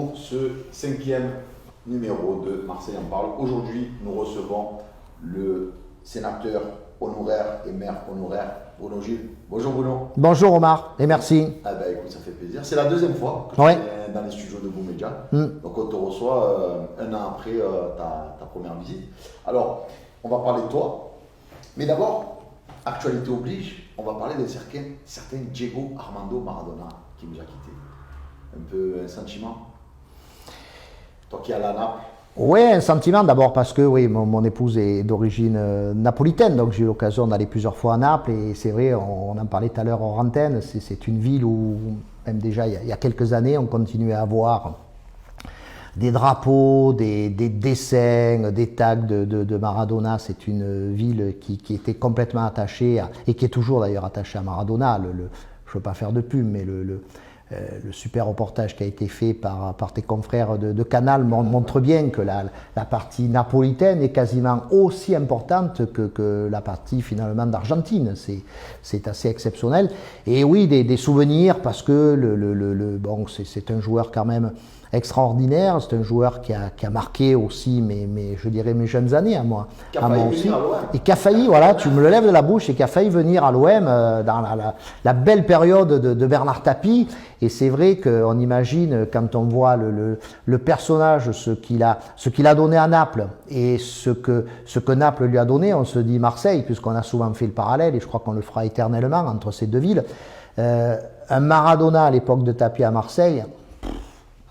pour ce 5e numéro de Marseille en parle. Aujourd'hui, nous recevons le sénateur honoraire et maire honoraire Bruno Gilles. Bonjour Bruno. Bonjour Omar et merci. Ah ben écoute, ça fait plaisir. C'est la deuxième fois que tu es dans les studios de Boumédia. Donc on te reçoit un an après ta première visite. Alors, on va parler de toi. Mais d'abord, actualité oblige, on va parler d'un certain Diego Armando Maradona qui nous a quittés. Un peu un sentiment. Toi qui es à la Naples. Oui, un sentiment d'abord parce que oui, mon épouse est d'origine napolitaine, donc j'ai eu l'occasion d'aller plusieurs fois à Naples et c'est vrai, on en parlait tout à l'heure en antenne, c'est une ville où même déjà il y a quelques années on continuait à avoir des drapeaux, des dessins, des tags de Maradona. C'est une ville qui était complètement attachée et qui est toujours d'ailleurs attachée à Maradona. Je ne veux pas faire de pub, mais le super reportage qui a été fait par tes confrères de Canal montre bien que la partie napolitaine est quasiment aussi importante que la partie finalement d'Argentine. C'est assez exceptionnel. Et oui, des souvenirs parce que bon, c'est un joueur quand même extraordinaire, c'est un joueur qui a marqué aussi je dirais mes jeunes années à moi. Qui a failli venir à l'OM. Et qui a failli, voilà, tu me le lèves de la bouche, et qui a failli venir à l'OM dans la belle période de Bernard Tapie. Et c'est vrai qu'on imagine, quand on voit le personnage, ce qu'il a donné à Naples et ce que Naples lui a donné, on se dit Marseille, puisqu'on a souvent fait le parallèle, et je crois qu'on le fera éternellement entre ces deux villes. Un Maradona à l'époque de Tapie à Marseille,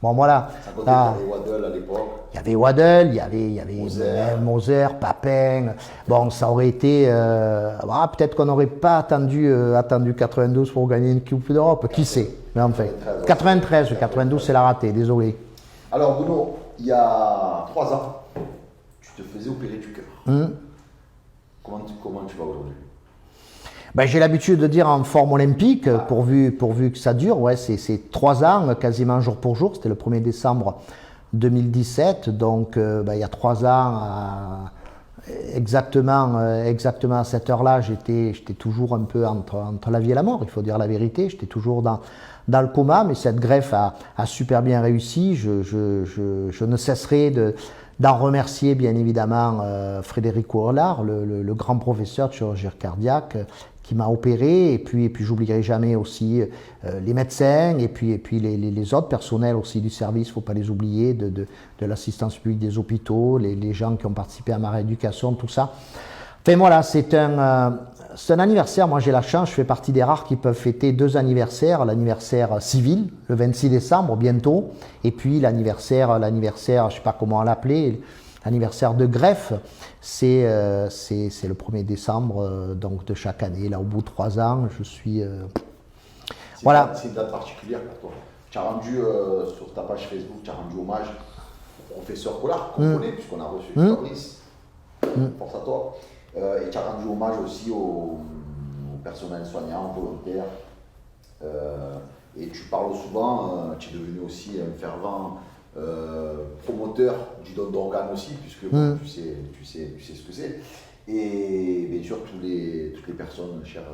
bon voilà. Il y avait Waddle à l'époque. Il y avait Waddle, il y avait Moser, Papin. Bon, ça aurait été. Peut-être qu'on n'aurait pas attendu 92 pour gagner une Coupe d'Europe. Qui sait? Mais enfin, 93, 92, c'est la ratée, désolé. Alors Bruno, il y a 3 ans, tu te faisais opérer du cœur. Comment tu vas aujourd'hui? J'ai l'habitude de dire en forme olympique, pourvu que ça dure. Ouais, c'est 3 ans, quasiment jour pour jour. C'était le 1er décembre 2017. Donc, il y a 3 ans, exactement à cette heure-là, j'étais toujours un peu entre la vie et la mort. Il faut dire la vérité. J'étais toujours dans le coma, mais cette greffe a super bien réussi. Je ne cesserai d'en remercier bien évidemment Frédéric Hollard, le grand professeur de chirurgie cardiaque qui m'a opéré, et puis j'oublierai jamais aussi les médecins et puis les autres personnels aussi du service, il ne faut pas les oublier, de l'assistance publique des hôpitaux, les gens qui ont participé à ma rééducation, tout ça. Enfin voilà, c'est un anniversaire. Moi j'ai la chance, je fais partie des rares qui peuvent fêter 2 anniversaires, l'anniversaire civil, le 26 décembre bientôt, et puis l'anniversaire, je ne sais pas comment l'appeler, l'anniversaire de greffe, c'est le 1er décembre donc de chaque année. Là, au bout de 3 ans, je suis... voilà. C'est une date particulière pour toi. Tu as rendu, sur ta page Facebook, tu as rendu hommage au professeur Collard, qu'on connaît, puisqu'on a reçu Fabrice. Force à toi. Et tu as rendu hommage aussi au personnel soignant, volontaire. Et tu parles souvent, tu es devenu aussi un fervent promoteur du don d'organes aussi, puisque tu sais ce que c'est. Et bien sûr, toutes les personnes chères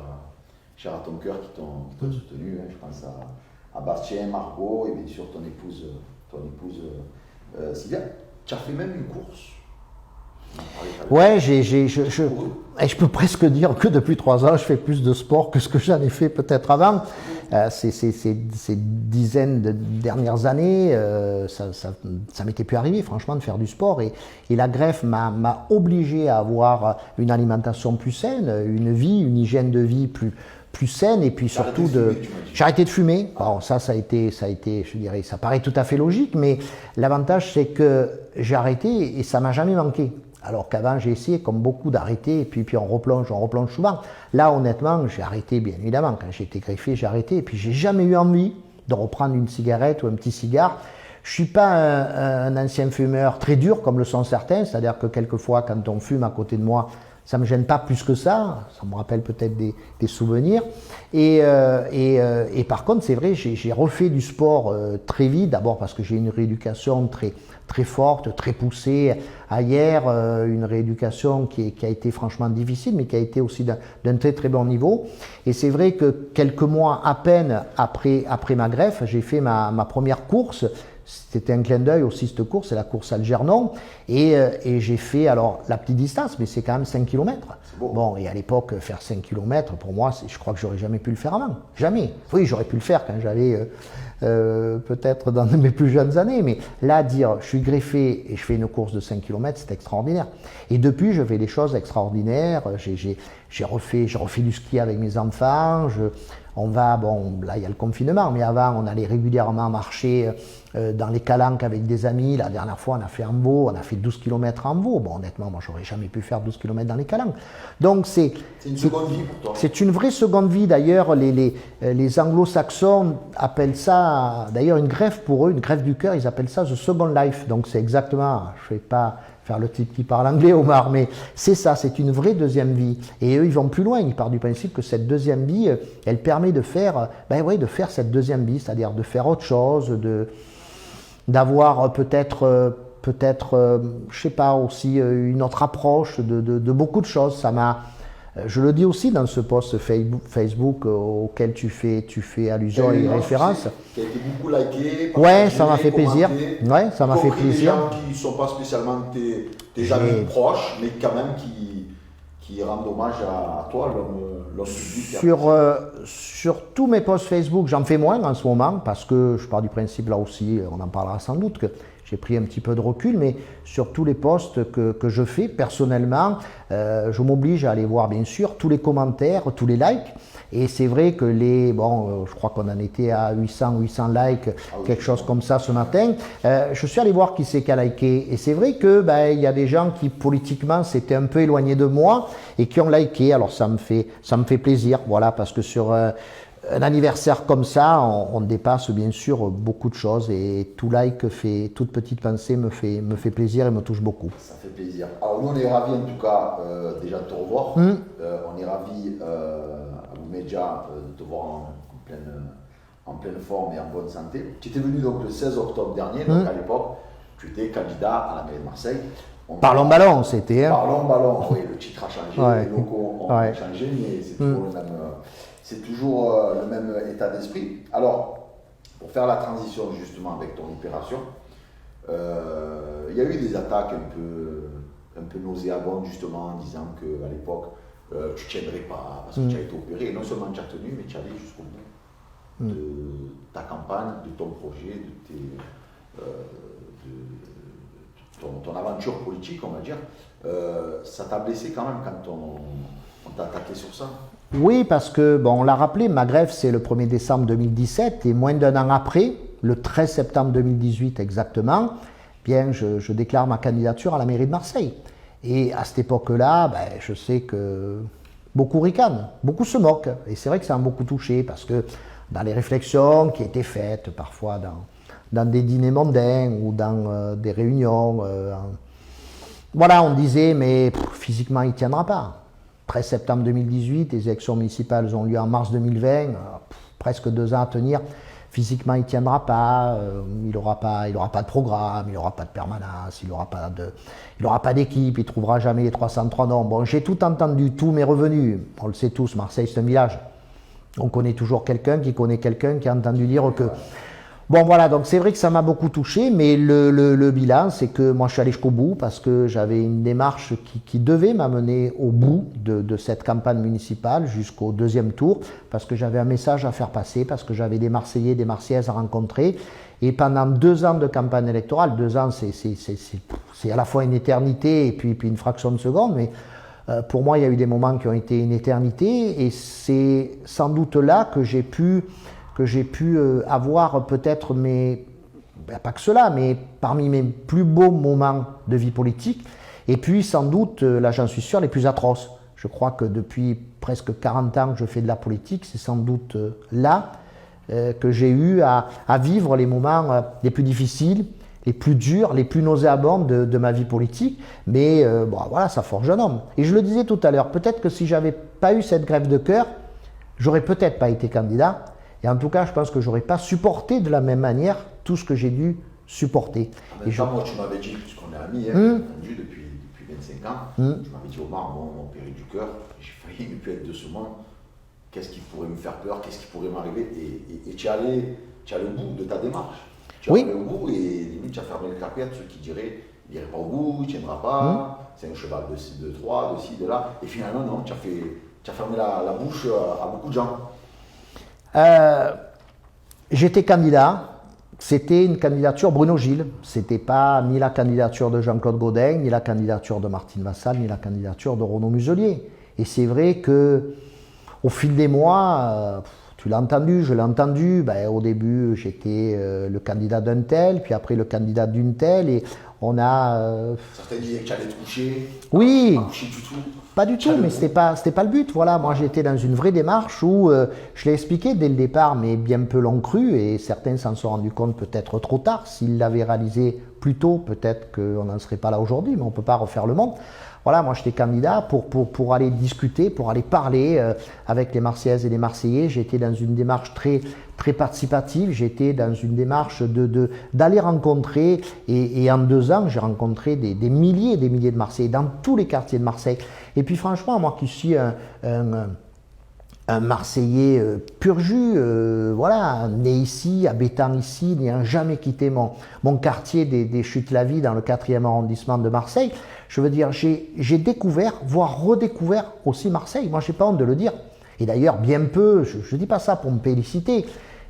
à ton cœur qui t'ont soutenu. Je pense à Bastien, Margot et bien sûr ton épouse Sylvia. Tu as fait même une course. Ouais, je peux presque dire que depuis 3 ans, je fais plus de sport que ce que j'en ai fait peut-être avant. Ces dizaines de dernières années, ça m'était plus arrivé, franchement, de faire du sport. Et la greffe m'a obligé à avoir une alimentation plus saine, une hygiène de vie plus saine, et puis surtout j'ai arrêté de fumer. Bon, ça a été, je dirais, ça paraît tout à fait logique, mais l'avantage c'est que j'ai arrêté et ça m'a jamais manqué. Alors qu'avant, j'ai essayé, comme beaucoup, d'arrêter, et puis on replonge souvent. Là, honnêtement, j'ai arrêté, bien évidemment. Quand j'ai été greffé, j'ai arrêté, et puis j'ai jamais eu envie de reprendre une cigarette ou un petit cigare. Je suis pas un ancien fumeur très dur, comme le sont certains, c'est-à-dire que quelquefois, quand on fume à côté de moi, ça me gêne pas plus que ça me rappelle peut-être des souvenirs. Et par contre, c'est vrai, j'ai refait du sport très vite, d'abord parce que j'ai une rééducation très forte, très poussée. Hier, une rééducation qui a été franchement difficile, mais qui a été aussi d'un très bon niveau. Et c'est vrai que quelques mois à peine après ma greffe, j'ai fait ma première course c'était un clin d'œil aussi cette course, c'est la course Algernon. Et j'ai fait alors la petite distance, mais c'est quand même 5 km. Bon, et à l'époque, faire 5 km, pour moi, je crois que j'aurais jamais pu le faire avant. Jamais. Oui, j'aurais pu le faire quand j'avais peut-être dans mes plus jeunes années, mais là, dire je suis greffé et je fais une course de 5 km, c'est extraordinaire. Et depuis, je fais des choses extraordinaires. J'ai refait du ski avec mes enfants. On va, bon, là il y a le confinement, mais avant on allait régulièrement marcher dans les calanques avec des amis. La dernière fois on a fait en Vaud, on a fait 12 km en Vaud. Bon, honnêtement, moi j'aurais jamais pu faire 12 km dans les calanques. Donc c'est une seconde vie pour toi. C'est une vraie seconde vie. D'ailleurs, les anglo-saxons appellent ça, d'ailleurs une greffe pour eux, une greffe du cœur, ils appellent ça the second life. Donc c'est exactement, je ne vais pas faire le type qui parle anglais, Omar, mais c'est ça, c'est une vraie deuxième vie. Et eux, ils vont plus loin, ils partent du principe que cette deuxième vie, elle permet de faire, de faire cette deuxième vie, c'est-à-dire de faire autre chose, d'avoir peut-être, je sais pas, aussi une autre approche de beaucoup de choses. Ça m'a, je le dis aussi dans ce post Facebook auquel tu fais allusion et référence. Qui a été beaucoup liké. Ouais, ça m'a fait plaisir. Ouais, ça m'a fait plaisir. Des gens qui ne sont pas spécialement tes amis proches, mais quand même qui rendent hommage à toi, l'homme public. Sur tous mes posts Facebook, j'en fais moins en ce moment, parce que je pars du principe, là aussi, on en parlera sans doute, que j'ai pris un petit peu de recul, mais sur tous les posts que je fais, personnellement, je m'oblige à aller voir, bien sûr, tous les commentaires, tous les likes. Et c'est vrai que je crois qu'on en était à 800 likes, quelque chose comme ça ce matin. Je suis allé voir qui c'est qui a liké. Et c'est vrai que il y a des gens qui, politiquement, s'étaient un peu éloignés de moi et qui ont liké. Alors ça me fait plaisir, voilà, parce que sur un anniversaire comme ça, on dépasse bien sûr beaucoup de choses et tout like toute petite pensée me fait plaisir et me touche beaucoup. Ça fait plaisir. Alors nous on est ravis en tout cas déjà de te revoir. On est ravis à Boumédia de te voir en pleine forme et en bonne santé. Tu étais venu donc le 16 octobre dernier, donc à l'époque tu étais candidat à la mairie de Marseille. Parlons ballon, c'était. Parlons ballon, oui, le titre a changé, les locaux ont changé, mais c'est toujours le même. C'est toujours le même état d'esprit. Alors, pour faire la transition justement avec ton opération, il y a eu des attaques un peu nauséabondes justement en disant qu'à l'époque, tu ne tiendrais pas parce que tu as été opéré. Et non seulement tu as tenu, mais tu allais jusqu'au bout de ta campagne, de ton projet, de ton aventure politique, on va dire. Ça t'a blessé quand même quand on t'a attaqué sur ça? Oui, parce que, on l'a rappelé, ma greffe c'est le 1er décembre 2017 et moins d'un an après, le 13 septembre 2018 exactement, bien je déclare ma candidature à la mairie de Marseille. Et à cette époque-là, je sais que beaucoup ricanent, beaucoup se moquent. Et c'est vrai que ça m'a beaucoup touché parce que dans les réflexions qui étaient faites parfois dans des dîners mondains ou dans des réunions, voilà, on disait mais physiquement il ne tiendra pas. 13 septembre 2018, les élections municipales ont lieu en mars 2020, presque 2 ans à tenir. Physiquement, il ne tiendra pas, il n'aura pas de programme, il n'aura pas de permanence, il n'aura pas d'équipe, il ne trouvera jamais les 303 noms. Bon, j'ai tout entendu, tout m'est revenu. On le sait tous, Marseille c'est un village. On connaît toujours quelqu'un qui connaît quelqu'un qui a entendu dire que... Bon voilà, donc c'est vrai que ça m'a beaucoup touché, mais le bilan, c'est que moi je suis allé jusqu'au bout parce que j'avais une démarche qui devait m'amener au bout de cette campagne municipale jusqu'au 2e tour, parce que j'avais un message à faire passer, parce que j'avais des Marseillais, des Marseillaises à rencontrer. Et pendant 2 ans de campagne électorale, 2 ans c'est à la fois une éternité et puis une fraction de seconde, mais pour moi il y a eu des moments qui ont été une éternité et c'est sans doute là que j'ai pu avoir peut-être pas que cela, mais parmi mes plus beaux moments de vie politique, et puis sans doute, là j'en suis sûr, les plus atroces. Je crois que depuis presque 40 ans que je fais de la politique, c'est sans doute là que j'ai eu à vivre les moments les plus difficiles, les plus durs, les plus nauséabonds de ma vie politique, mais voilà, ça forge un homme. Et je le disais tout à l'heure, peut-être que si j'avais pas eu cette grève de cœur, j'aurais peut-être pas été candidat. Et en tout cas, je pense que je n'aurais pas supporté de la même manière tout ce que j'ai dû supporter. En même temps, moi, tu m'avais dit, puisqu'on est amis, on est depuis 25 ans, tu m'avais dit, Omar, mon péri du cœur, j'ai failli ne plus être de ce monde. Qu'est-ce qui pourrait me faire peur? Qu'est-ce qui pourrait m'arriver? Et tu as le bout de ta démarche. Tu es allé au bout et limite tu as fermé le clapet à ceux qui diraient il n'irait pas au bout, il ne tiendra pas, c'est un cheval de ci, de 3, de ci, de là. Et finalement, non, tu as fermé la bouche à beaucoup de gens. J'étais candidat. C'était une candidature Bruno Gilles. C'était pas ni la candidature de Jean-Claude Gaudin, ni la candidature de Martine Vassal, ni la candidature de Renaud Muselier. Et c'est vrai que au fil des mois, tu l'as entendu, je l'ai entendu. Ben, au début, j'étais le candidat d'un tel, puis après le candidat d'une telle, et on a. Certains disaient que tu allais te coucher. Oui. Pas coucher du tout. Pas du tout, mais c'était pas le but. Voilà, moi j'étais dans une vraie démarche où je l'ai expliqué dès le départ, mais bien peu l'ont cru et certains s'en sont rendus compte peut-être trop tard. S'ils l'avaient réalisé plus tôt, peut-être qu'on n'en serait pas là aujourd'hui, mais on ne peut pas refaire le monde. Voilà, moi j'étais candidat pour aller discuter, pour aller parler avec les Marseillaises et les Marseillais. J'étais dans une démarche très participative, j'étais dans une démarche d'aller rencontrer, et en 2 ans, j'ai rencontré des milliers et des milliers de Marseillais dans tous les quartiers de Marseille. Et puis franchement, moi qui suis un Marseillais pur jus, voilà, né ici, habitant ici, n'ayant jamais quitté mon quartier des Chutes-la-Vie dans le 4e arrondissement de Marseille, je veux dire, j'ai découvert, voire redécouvert aussi Marseille. Moi, je n'ai pas honte de le dire. Et d'ailleurs, bien peu, je ne dis pas ça pour me féliciter,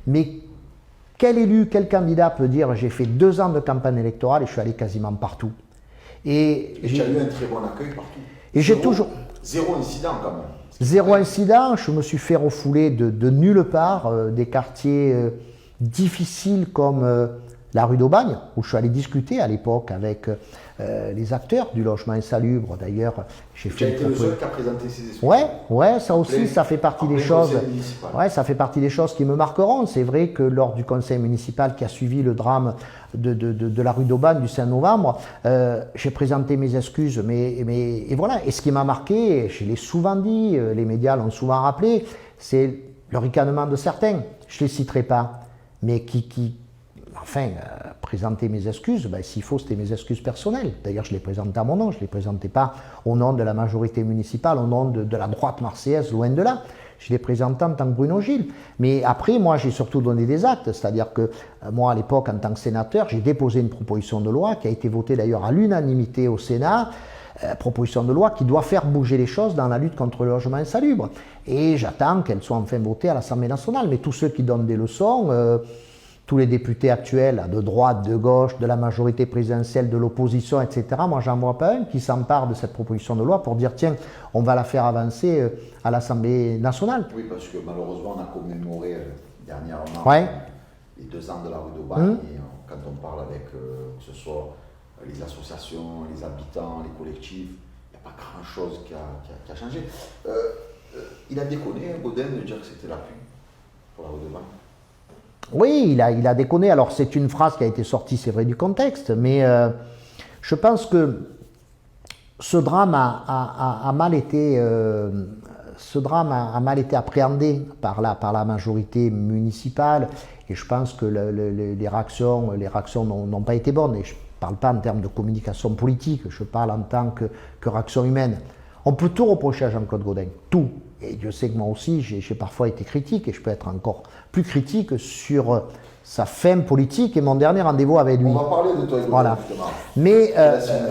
mais quel élu, quel candidat peut dire j'ai fait 2 ans de campagne électorale et je suis allé quasiment partout. Et tu as eu un très bon accueil partout. Et j'ai toujours... Zéro incident quand même. Zéro incident, je me suis fait refouler de nulle part, des quartiers difficiles comme la rue d'Aubagne, où je suis allé discuter à l'époque avec les acteurs du logement insalubre. D'ailleurs, j'ai fait... Tu as été le seul qui a présenté ses excuses. Ouais, ça aussi, ça fait partie des choses. Ouais, ça fait partie des choses qui me marqueront. C'est vrai que lors du conseil municipal qui a suivi le drame de la rue d'Aubagne du 5 novembre, j'ai présenté mes excuses, et voilà. Et ce qui m'a marqué, je l'ai souvent dit, les médias l'ont souvent rappelé, c'est le ricanement de certains. Je ne les citerai pas, mais présenter mes excuses, s'il faut, c'était mes excuses personnelles. D'ailleurs, je les présentais à mon nom, je ne les présentais pas au nom de la majorité municipale, au nom de la droite marseillaise, loin de là. Je les présentais en tant que Bruno Gilles. Mais après, moi, j'ai surtout donné des actes. C'est-à-dire que moi, à l'époque, en tant que sénateur, j'ai déposé une proposition de loi qui a été votée d'ailleurs à l'unanimité au Sénat, proposition de loi qui doit faire bouger les choses dans la lutte contre le logement insalubre. Et j'attends qu'elle soit enfin votée à l'Assemblée nationale. Mais tous ceux qui donnent des leçons... tous les députés actuels, de droite, de gauche, de la majorité présidentielle, de l'opposition, etc., moi, j'en vois pas un qui s'empare de cette proposition de loi pour dire, tiens, on va la faire avancer à l'Assemblée nationale. Oui, parce que malheureusement, on a commémoré dernièrement les 2 ans de la rue d'Aubagne, et quand on parle avec, que ce soit les associations, les habitants, les collectifs, il n'y a pas grand-chose qui a changé. Il a déconné, Gaudin, de dire que c'était la pluie pour la rue d'Aubagne. Oui, il a déconné. Alors, c'est une phrase qui a été sortie, c'est vrai, du contexte, mais je pense que ce drame a mal été appréhendé par la majorité municipale, et je pense que les réactions n'ont pas été bonnes. Et je ne parle pas en termes de communication politique, je parle en tant que réaction humaine. On peut tout reprocher à Jean-Claude Gaudin, tout. Et Dieu sait que moi aussi, j'ai parfois été critique, et je peux être encore plus critique sur sa fin politique et mon dernier rendez-vous avec lui. On va parler de toi, voilà. Justement. Mais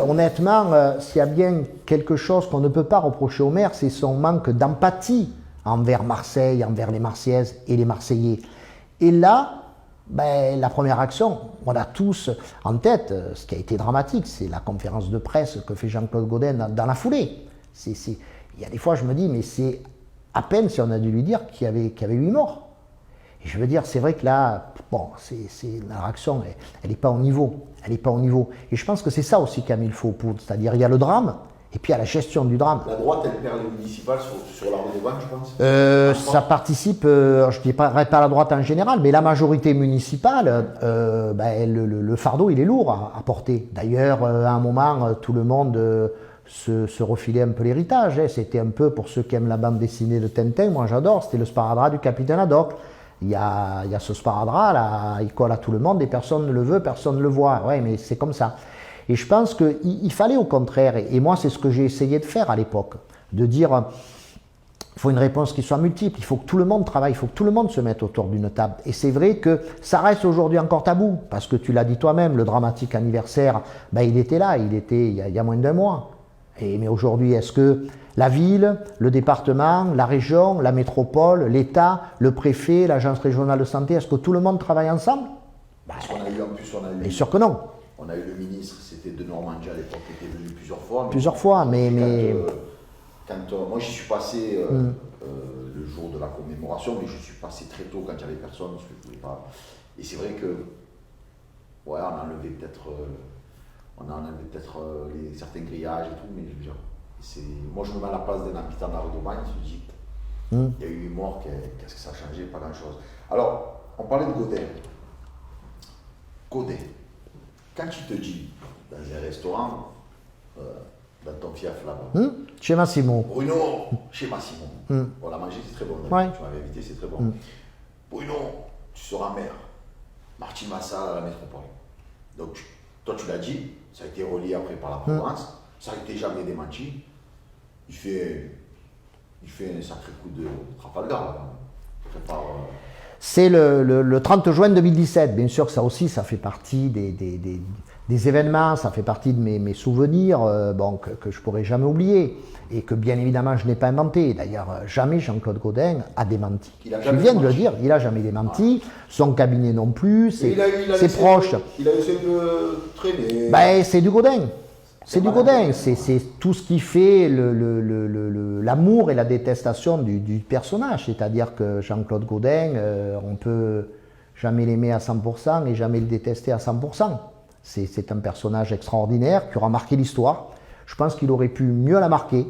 honnêtement, s'il y a bien quelque chose qu'on ne peut pas reprocher au maire, c'est son manque d'empathie envers Marseille, envers les Marseillaises et les Marseillais. Et là, la première action, on a tous en tête, ce qui a été dramatique, c'est la conférence de presse que fait Jean-Claude Gaudin dans la foulée. Il y a des fois, je me dis, mais c'est à peine si on a dû lui dire qu'il y avait 8 morts. Et je veux dire, c'est vrai que là, la réaction, elle n'est pas au niveau. Elle n'est pas au niveau. Et je pense que c'est ça aussi qu'a mis le faux poudre. C'est-à-dire, il y a le drame, et puis il y a la gestion du drame. La droite, elle perd les municipales sur la rue d'Aubagne, je pense. Ça participe, je ne dis pas la droite en général, mais la majorité municipale, le fardeau, il est lourd à porter. D'ailleurs, à un moment, tout le monde... se refiler un peu l'héritage. C'était un peu, pour ceux qui aiment la bande dessinée de Tintin, moi j'adore, c'était le sparadrap du capitaine Haddock. Il y a ce sparadrap, là, il colle à tout le monde et personne ne le veut, personne ne le voit. Ouais, mais c'est comme ça. Et je pense qu'il fallait au contraire, et moi c'est ce que j'ai essayé de faire à l'époque, de dire, il faut une réponse qui soit multiple, il faut que tout le monde travaille, il faut que tout le monde se mette autour d'une table. Et c'est vrai que ça reste aujourd'hui encore tabou, parce que tu l'as dit toi-même, le dramatique anniversaire, ben, il était là, il y a moins d'un mois. Mais aujourd'hui, est-ce que la ville, le département, la région, la métropole, l'État, le préfet, l'agence régionale de santé, est-ce que tout le monde travaille ensemble? Parce qu'on a eu, en plus, Bien sûr que non. On a eu le ministre, c'était de Normandie à l'époque, qui était venu plusieurs fois. Plusieurs fois, mais... Moi, j'y suis passé le jour de la commémoration, mais je suis passé très tôt quand il n'y avait personne, parce que je ne voulais pas. Et c'est vrai que, ouais, on a enlevé peut-être certains grillages et tout, mais je veux dire, moi je me mets à la place d'un habitant de la rue d'Aubagne, je me dis, il y a eu 8 morts, qu'est-ce que ça a changé? Pas grand-chose. Alors, on parlait de Godin. Godin, quand tu te dis, dans un restaurant, dans ton fief là-bas. Chez Massimo. Bruno, chez Massimo. Bon, la manger, c'est très bon. Ouais. Tu m'avais invité, c'est très bon. Bruno, tu seras maire. Martin Massal à la métropole. Donc, toi, tu l'as dit, ça a été relié après par la province. Ça n'a été jamais démenti. Il fait un sacré coup de Trafalgar là. C'est le 30 juin 2017. Bien sûr que ça aussi, ça fait partie des événements, ça fait partie de mes souvenirs que je ne pourrai jamais oublier et que bien évidemment je n'ai pas inventé. D'ailleurs, jamais Jean-Claude Gaudin a démenti. Je viens de le dire, il n'a jamais démenti, son cabinet non plus, ses proches. Il a essayé de traîner. Ben, c'est du Gaudin. C'est du Gaudin, c'est tout ce qui fait l'amour et la détestation du personnage. C'est-à-dire que Jean-Claude Gaudin, on peut jamais l'aimer à 100% et jamais le détester à 100%. C'est un personnage extraordinaire qui aura marqué l'histoire. Je pense qu'il aurait pu mieux la marquer.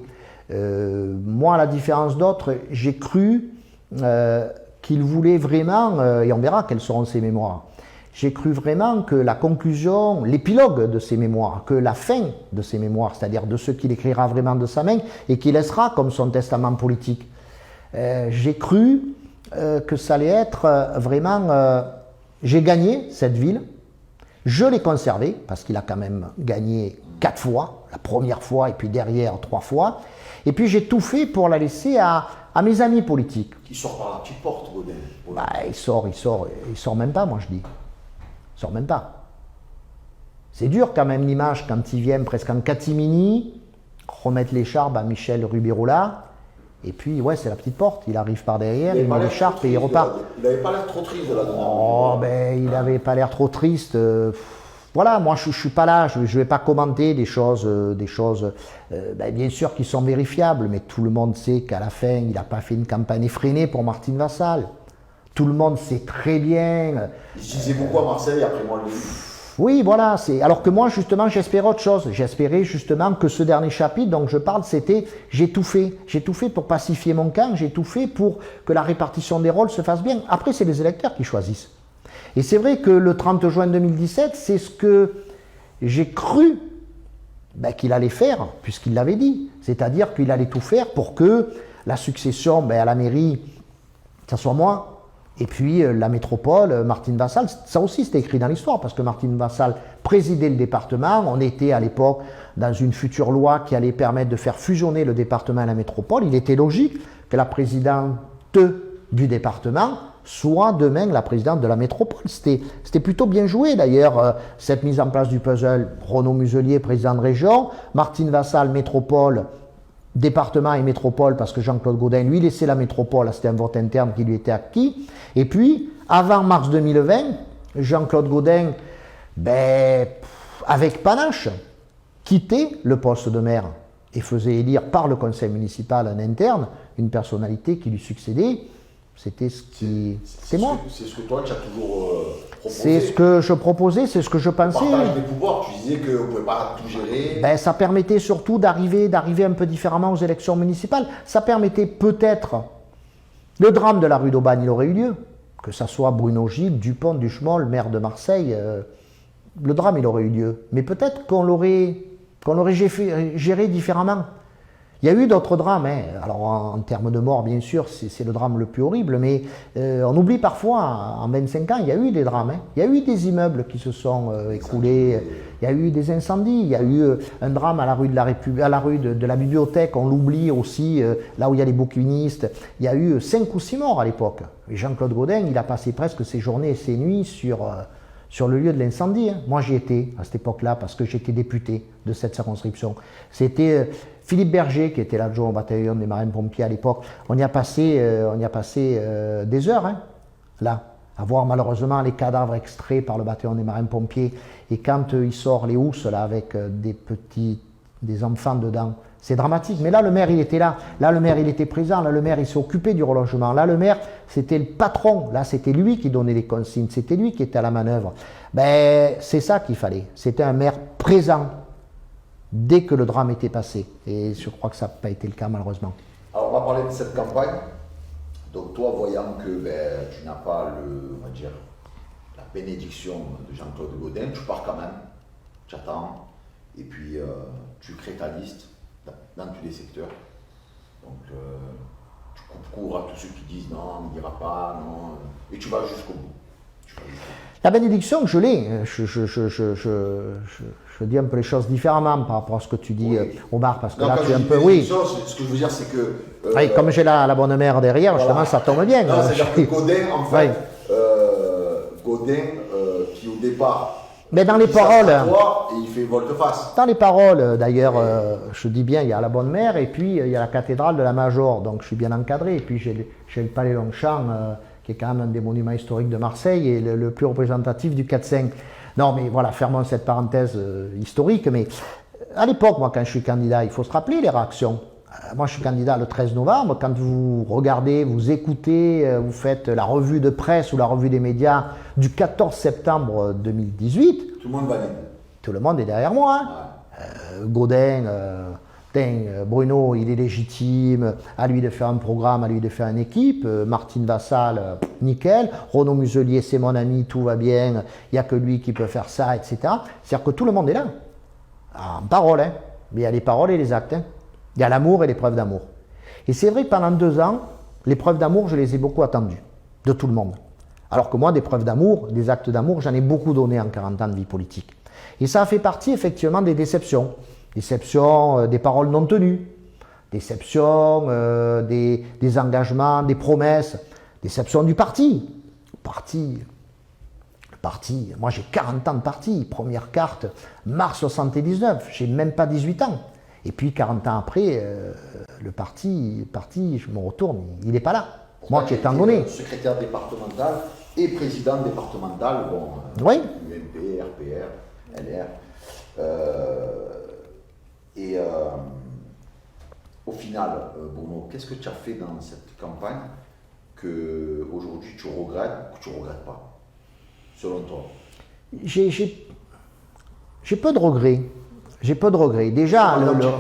Moi, à la différence d'autres, j'ai cru qu'il voulait vraiment, et on verra quelles seront ses mémoires, j'ai cru vraiment que la conclusion, l'épilogue de ses mémoires, que la fin de ses mémoires, c'est-à-dire de ce qu'il écrira vraiment de sa main et qu'il laissera comme son testament politique, j'ai cru que ça allait être vraiment... j'ai gagné cette ville, je l'ai conservée, parce qu'il a quand même gagné 4 fois, la première fois et puis derrière 3 fois, et puis j'ai tout fait pour la laisser à mes amis politiques. Il sort par la petite porte, Gaudin. Bah, il sort même pas, moi je dis. Il sort même pas. C'est dur quand même l'image quand il vient presque en catimini, remettre l'écharpe à Michel Rubirola, et puis ouais, c'est la petite porte, il arrive par derrière, il met l'écharpe et il repart. Il n'avait pas l'air trop triste de la dernière. Oh, ben il n'avait pas l'air trop triste. Voilà, moi je ne suis pas là, je ne vais pas commenter des choses bien sûr qui sont vérifiables, mais tout le monde sait qu'à la fin, il n'a pas fait une campagne effrénée pour Martine Vassal. Tout le monde sait très bien. Il se disait beaucoup à Marseille, après moi le... Oui, voilà. Alors que moi, justement, j'espérais autre chose. J'espérais justement que ce dernier chapitre dont je parle, c'était j'ai tout fait. J'ai tout fait pour pacifier mon camp, j'ai tout fait pour que la répartition des rôles se fasse bien. Après, c'est les électeurs qui choisissent. Et c'est vrai que le 30 juin 2017, c'est ce que j'ai cru qu'il allait faire, puisqu'il l'avait dit. C'est-à-dire qu'il allait tout faire pour que la succession à la mairie, ça soit moi. Et puis la métropole, Martine Vassal, ça aussi c'était écrit dans l'histoire, parce que Martine Vassal présidait le département. On était à l'époque dans une future loi qui allait permettre de faire fusionner le département et la métropole. Il était logique que la présidente du département soit demain la présidente de la métropole. C'était plutôt bien joué d'ailleurs, cette mise en place du puzzle. Renaud Muselier, président de région, Martine Vassal, métropole, département et métropole, parce que Jean-Claude Gaudin lui laissait la métropole, c'était un vote interne qui lui était acquis. Et puis, avant mars 2020, Jean-Claude Gaudin, avec panache, quittait le poste de maire et faisait élire par le conseil municipal en interne une personnalité qui lui succédait. C'était moi. C'est ce que toi tu as toujours proposé. C'est ce que je proposais, c'est ce que je pensais. Le partage des pouvoirs, tu disais qu'on ne pouvait pas tout gérer. Ça permettait surtout d'arriver un peu différemment aux élections municipales. Ça permettait peut-être, le drame de la rue d'Aubagne, il aurait eu lieu. Que ça soit Bruno Gilles, Dupont, Duchemol, maire de Marseille, le drame, il aurait eu lieu. Mais peut-être qu'on l'aurait géré différemment. Il y a eu d'autres drames, alors en termes de mort bien sûr c'est le drame le plus horrible, mais on oublie parfois, en 25 ans il y a eu des drames, il y a eu des immeubles qui se sont écroulés, il il y a eu des incendies, il y a eu un drame à la rue de la bibliothèque, on l'oublie aussi, là où il y a les bouquinistes. Il y a eu 5 ou 6 morts à l'époque. Et Jean-Claude Gaudin, il a passé presque ses journées et ses nuits sur le lieu de l'incendie. Moi, j'y étais à cette époque-là parce que j'étais député de cette circonscription. C'était Philippe Berger qui était l'adjoint au bataillon des marins-pompiers à l'époque. On y a passé des heures, hein, là, à voir malheureusement les cadavres extraits par le bataillon des marins-pompiers. Et quand il sort les housses là avec des enfants dedans, c'est dramatique. Mais là, le maire, il était là. Là, le maire, il était présent. Là, le maire, il s'est occupé du relogement. Là, le maire, c'était le patron. Là, c'était lui qui donnait les consignes. C'était lui qui était à la manœuvre. Ben, c'est ça qu'il fallait. C'était un maire présent dès que le drame était passé. Et je crois que ça n'a pas été le cas, malheureusement. Alors, on va parler de cette campagne. Donc, toi, voyant que tu n'as pas on va dire, la bénédiction de Jean-Claude Gaudin, tu pars quand même. Tu attends. Et puis, tu crées ta liste dans tous les secteurs. Donc, tu coupes court à tous ceux qui disent non, on n'ira pas, non. Et tu vas jusqu'au bout. La bénédiction, je l'ai. Je dis un peu les choses différemment par rapport à ce que tu dis, oui. Omar, parce que non, là, tu es un peu. Oui. Ce que je veux dire, c'est que. Oui, comme j'ai la bonne mère derrière, voilà. Justement, ça tombe bien. Non, c'est-à-dire que Gaudin, en fait, Gaudin, qui au départ. Mais dans les paroles. Et il fait volte-face. Dans les paroles, d'ailleurs, je dis bien, il y a la bonne mère et puis il y a la cathédrale de la Major, donc je suis bien encadré. Et puis j'ai le Palais Longchamp, qui est quand même un des monuments historiques de Marseille et le plus représentatif du 4-5. Non, mais voilà, fermons cette parenthèse historique. Mais à l'époque, moi, quand je suis candidat, il faut se rappeler les réactions. Moi, je suis candidat le 13 novembre. Quand vous regardez, vous écoutez, vous faites la revue de presse ou la revue des médias du 14 septembre 2018. Tout le monde valide. Tout le monde est derrière moi. Hein. Ouais. Gaudin, Bruno, il est légitime. À lui de faire un programme, à lui de faire une équipe. Martine Vassal, nickel. Renaud Muselier, c'est mon ami, tout va bien. Il n'y a que lui qui peut faire ça, etc. C'est-à-dire que tout le monde est là. En parole, hein. Mais il y a les paroles et les actes. Hein. Il y a l'amour et les preuves d'amour. Et c'est vrai que pendant 2 ans, les preuves d'amour, je les ai beaucoup attendues, de tout le monde. Alors que moi, des preuves d'amour, des actes d'amour, j'en ai beaucoup donné en 40 ans de vie politique. Et ça a fait partie effectivement des déceptions. Déceptions des paroles non tenues, déceptions des engagements, des promesses, déceptions du parti. Le parti, moi j'ai 40 ans de parti, première carte, mars 79, j'ai même pas 18 ans. Et puis 40 ans après, le parti, je me retourne, il n'est pas là. Moi qui étant donné. Secrétaire départemental et président départemental, bon, oui. UMP, RPR, LR. Au final, Bruno, qu'est-ce que tu as fait dans cette campagne que aujourd'hui tu regrettes ou que tu ne regrettes pas, selon toi? J'ai peu de regrets. J'ai peu de regrets. Déjà,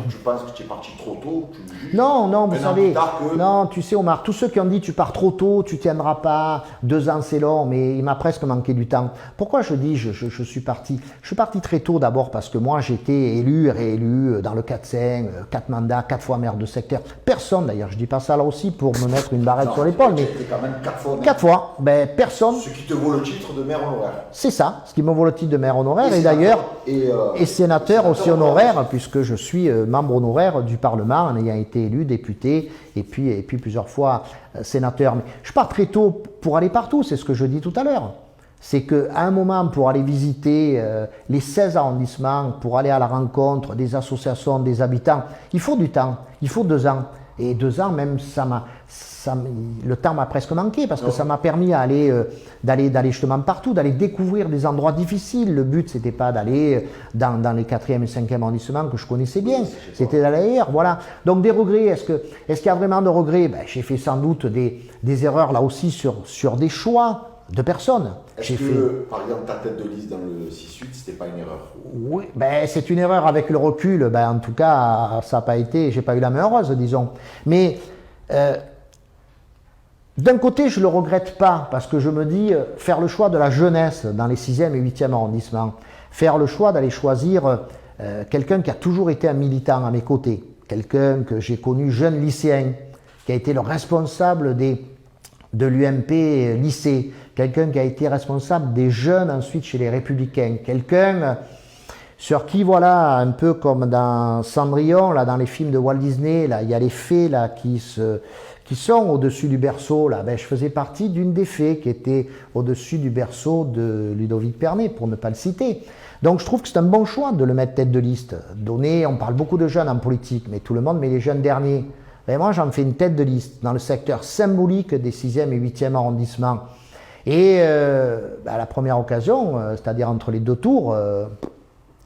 tu penses que tu es parti trop tôt? Non, vous savez, non, tu sais Omar, tous ceux qui ont dit tu pars trop tôt, tu ne tiendras pas, 2 ans c'est long, mais il m'a presque manqué du temps. Pourquoi je dis je suis parti? Je suis parti très tôt d'abord parce que moi j'étais élu, réélu dans le 4-5, 4 mandats, 4 fois maire de secteur. Personne d'ailleurs, je dis pas ça là aussi pour me mettre une barrette sur l'épaule, mais quand même 4 fois. 4 fois, ben personne. Ce qui te vaut le titre de maire honoraire. C'est ça, ce qui me vaut le titre de maire honoraire et d'ailleurs et sénateur aussi honoraire, puisque je suis membre honoraire du Parlement en ayant été élu député et puis plusieurs fois sénateur. Mais je pars très tôt pour aller partout, c'est ce que je dis tout à l'heure. C'est qu'à un moment, pour aller visiter les 16 arrondissements, pour aller à la rencontre des associations, des habitants, il faut du temps, il faut 2 ans. Et 2 ans, même, le temps m'a presque manqué parce que ça m'a permis d'aller justement partout, d'aller découvrir des endroits difficiles. Le but, c'était pas d'aller dans les 4e et 5e arrondissements que je connaissais bien, c'était d'aller ailleurs. Voilà. Donc des regrets, est-ce qu'il y a vraiment de regrets? J'ai fait sans doute des erreurs là aussi sur des choix de personnes. Est-ce que, par exemple, ta tête de liste dans le 6-8, c'était pas une erreur? Oui, c'est une erreur avec le recul. En tout cas, ça n'a pas été, j'ai pas eu la main heureuse, disons. Mais d'un côté, je ne le regrette pas, parce que je me dis, faire le choix de la jeunesse dans les 6e et 8e arrondissements, faire le choix d'aller choisir quelqu'un qui a toujours été un militant à mes côtés, quelqu'un que j'ai connu jeune lycéen, qui a été le responsable de l'UMP lycée, quelqu'un qui a été responsable des jeunes ensuite chez les Républicains, quelqu'un sur qui, voilà, un peu comme dans Cendrillon, là, dans les films de Walt Disney, là, il y a les fées là, qui sont au-dessus du berceau. Là. Ben, je faisais partie d'une des fées qui était au-dessus du berceau de Ludovic Pernet, pour ne pas le citer. Donc je trouve que c'est un bon choix de le mettre tête de liste. On parle beaucoup de jeunes en politique, mais tout le monde met les jeunes derniers. Ben, moi, j'en fais une tête de liste dans le secteur symbolique des 6e et 8e arrondissements. Et à la première occasion, c'est-à-dire entre les 2 tours,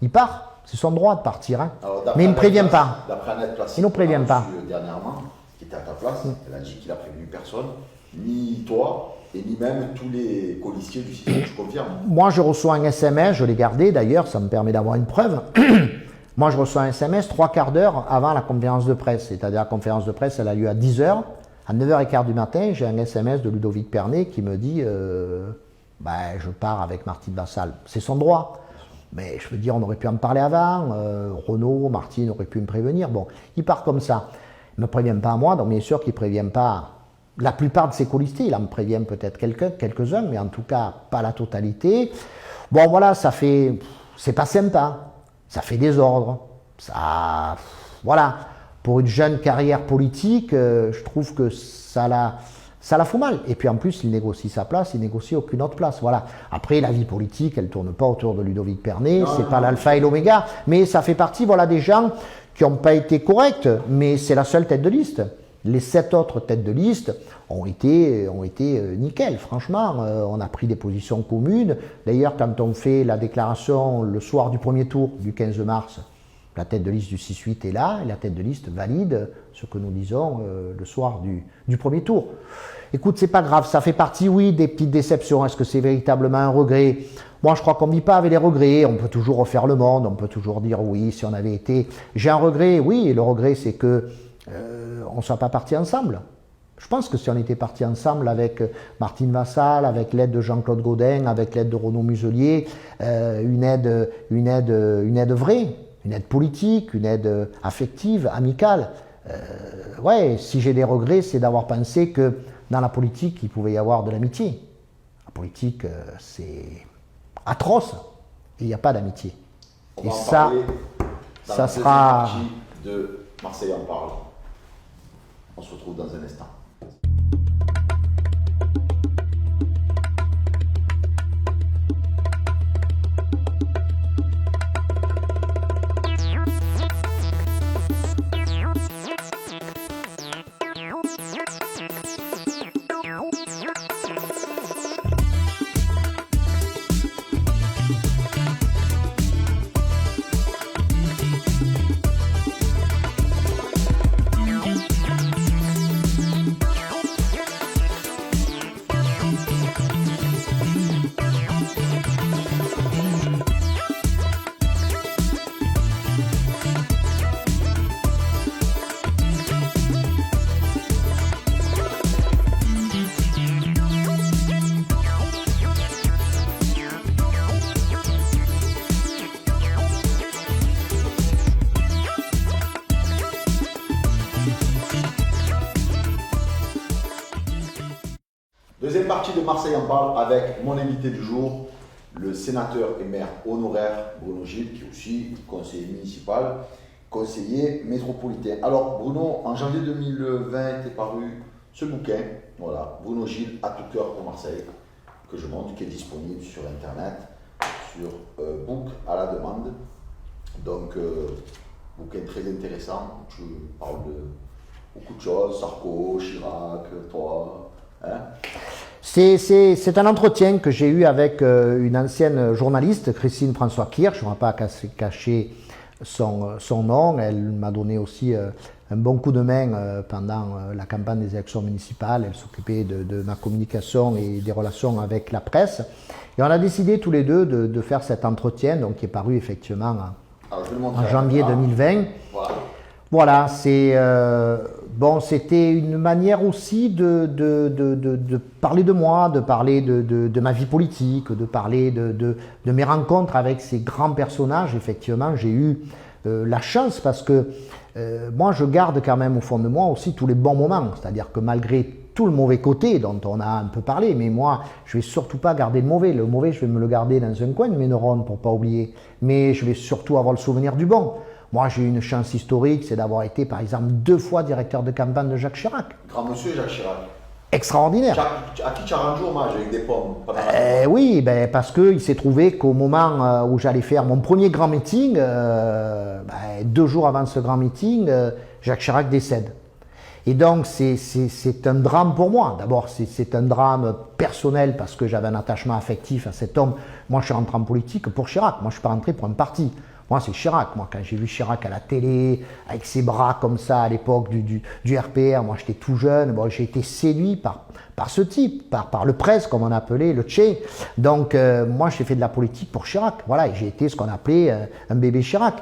il part. C'est son droit de partir. Hein. Alors, mais il ne prévient pas. Il ne nous prévient pas. Dernièrement, qui était à ta place, elle a dit qu'il a prévenu personne, ni toi, et ni même tous les colistiers du système, je confirme. Moi, je reçois un SMS, je l'ai gardé d'ailleurs, ça me permet d'avoir une preuve. Moi, je reçois un SMS 3/4 d'heure avant la conférence de presse. C'est-à-dire la conférence de presse, elle a lieu à 10h. À 9h15 du matin, j'ai un SMS de Ludovic Pernet qui me dit je pars avec Martine Vassal. C'est son droit. Mais je veux dire, on aurait pu en parler avant. Renaud, Martine auraient pu me prévenir. Bon, il part comme ça. Il ne me prévient pas à moi, donc bien sûr qu'il ne prévient pas la plupart de ses colistiers. Il en me prévient peut-être quelques-uns, mais en tout cas pas la totalité. Bon, voilà, c'est pas sympa. Ça fait désordre. Voilà. Pour une jeune carrière politique, je trouve que ça la fout mal. Et puis en plus, il négocie sa place, il négocie aucune autre place. Voilà. Après, la vie politique, elle ne tourne pas autour de Ludovic Pernet, c'est pas l'alpha et l'oméga, mais ça fait partie des gens qui n'ont pas été corrects, mais c'est la seule tête de liste. Les 7 autres têtes de liste ont été nickel, franchement. On a pris des positions communes. D'ailleurs, quand on fait la déclaration le soir du premier tour, du 15 mars, la tête de liste du 6-8 est là, et la tête de liste valide ce que nous disons le soir du premier tour. Écoute, c'est pas grave, ça fait partie, oui, des petites déceptions. Est-ce que c'est véritablement un regret? Moi, je crois qu'on ne vit pas avec les regrets. On peut toujours refaire le monde, on peut toujours dire oui, si on avait été... J'ai un regret, oui, et le regret, c'est que on ne soit pas partis ensemble. Je pense que si on était partis ensemble avec Martine Vassal, avec l'aide de Jean-Claude Gaudin, avec l'aide de Renaud Muselier, une aide vraie, une aide politique, une aide affective, amicale. Si j'ai des regrets, c'est d'avoir pensé que dans la politique, il pouvait y avoir de l'amitié. La politique, c'est atroce, et il n'y a pas d'amitié. Et ça sera... de Marseille en parle. On se retrouve dans un instant. Deuxième partie de Marseille en parle avec mon invité du jour, le sénateur et maire honoraire Bruno Gilles, qui est aussi conseiller municipal, conseiller métropolitain. Alors Bruno, en janvier 2020 est paru ce bouquin, voilà, Bruno Gilles à tout cœur pour Marseille, que je montre, qui est disponible sur internet, sur Book à la demande. Donc bouquin très intéressant, tu parles de beaucoup de choses, Sarko, Chirac, toi. Hein? C'est un entretien que j'ai eu avec une ancienne journaliste, Christine François Kirch. On ne va pas cacher son nom. Elle m'a donné aussi un bon coup de main pendant la campagne des élections municipales. Elle s'occupait de ma communication et des relations avec la presse. Et on a décidé tous les deux de faire cet entretien, donc, qui est paru effectivement en janvier 2020. Voilà, c'était une manière aussi de parler de moi, de parler de ma vie politique, de parler de mes rencontres avec ces grands personnages. Effectivement, j'ai eu la chance parce que moi, je garde quand même au fond de moi aussi tous les bons moments. C'est-à-dire que malgré tout le mauvais côté dont on a un peu parlé, mais moi, je vais surtout pas garder le mauvais. Le mauvais, je vais me le garder dans un coin de mes neurones pour pas oublier. Mais je vais surtout avoir le souvenir du bon. Moi, j'ai eu une chance historique, c'est d'avoir été, par exemple, 2 fois directeur de campagne de Jacques Chirac. Grand monsieur Jacques Chirac. Extraordinaire. À qui tu as rendu hommage avec des pommes? Oui, parce qu'il s'est trouvé qu'au moment où j'allais faire mon premier grand meeting, 2 jours avant ce grand meeting, Jacques Chirac décède. Et donc, c'est un drame pour moi. D'abord, c'est un drame personnel parce que j'avais un attachement affectif à cet homme. Moi, je suis rentré en politique pour Chirac. Moi, je ne suis pas rentré pour un parti. Moi, c'est Chirac. Moi, quand j'ai vu Chirac à la télé, avec ses bras comme ça à l'époque du RPR, moi, j'étais tout jeune. Bon, j'ai été séduit par ce type, par le presse, comme on appelait, le Tché. Donc, moi, j'ai fait de la politique pour Chirac. Voilà, et j'ai été ce qu'on appelait un bébé Chirac.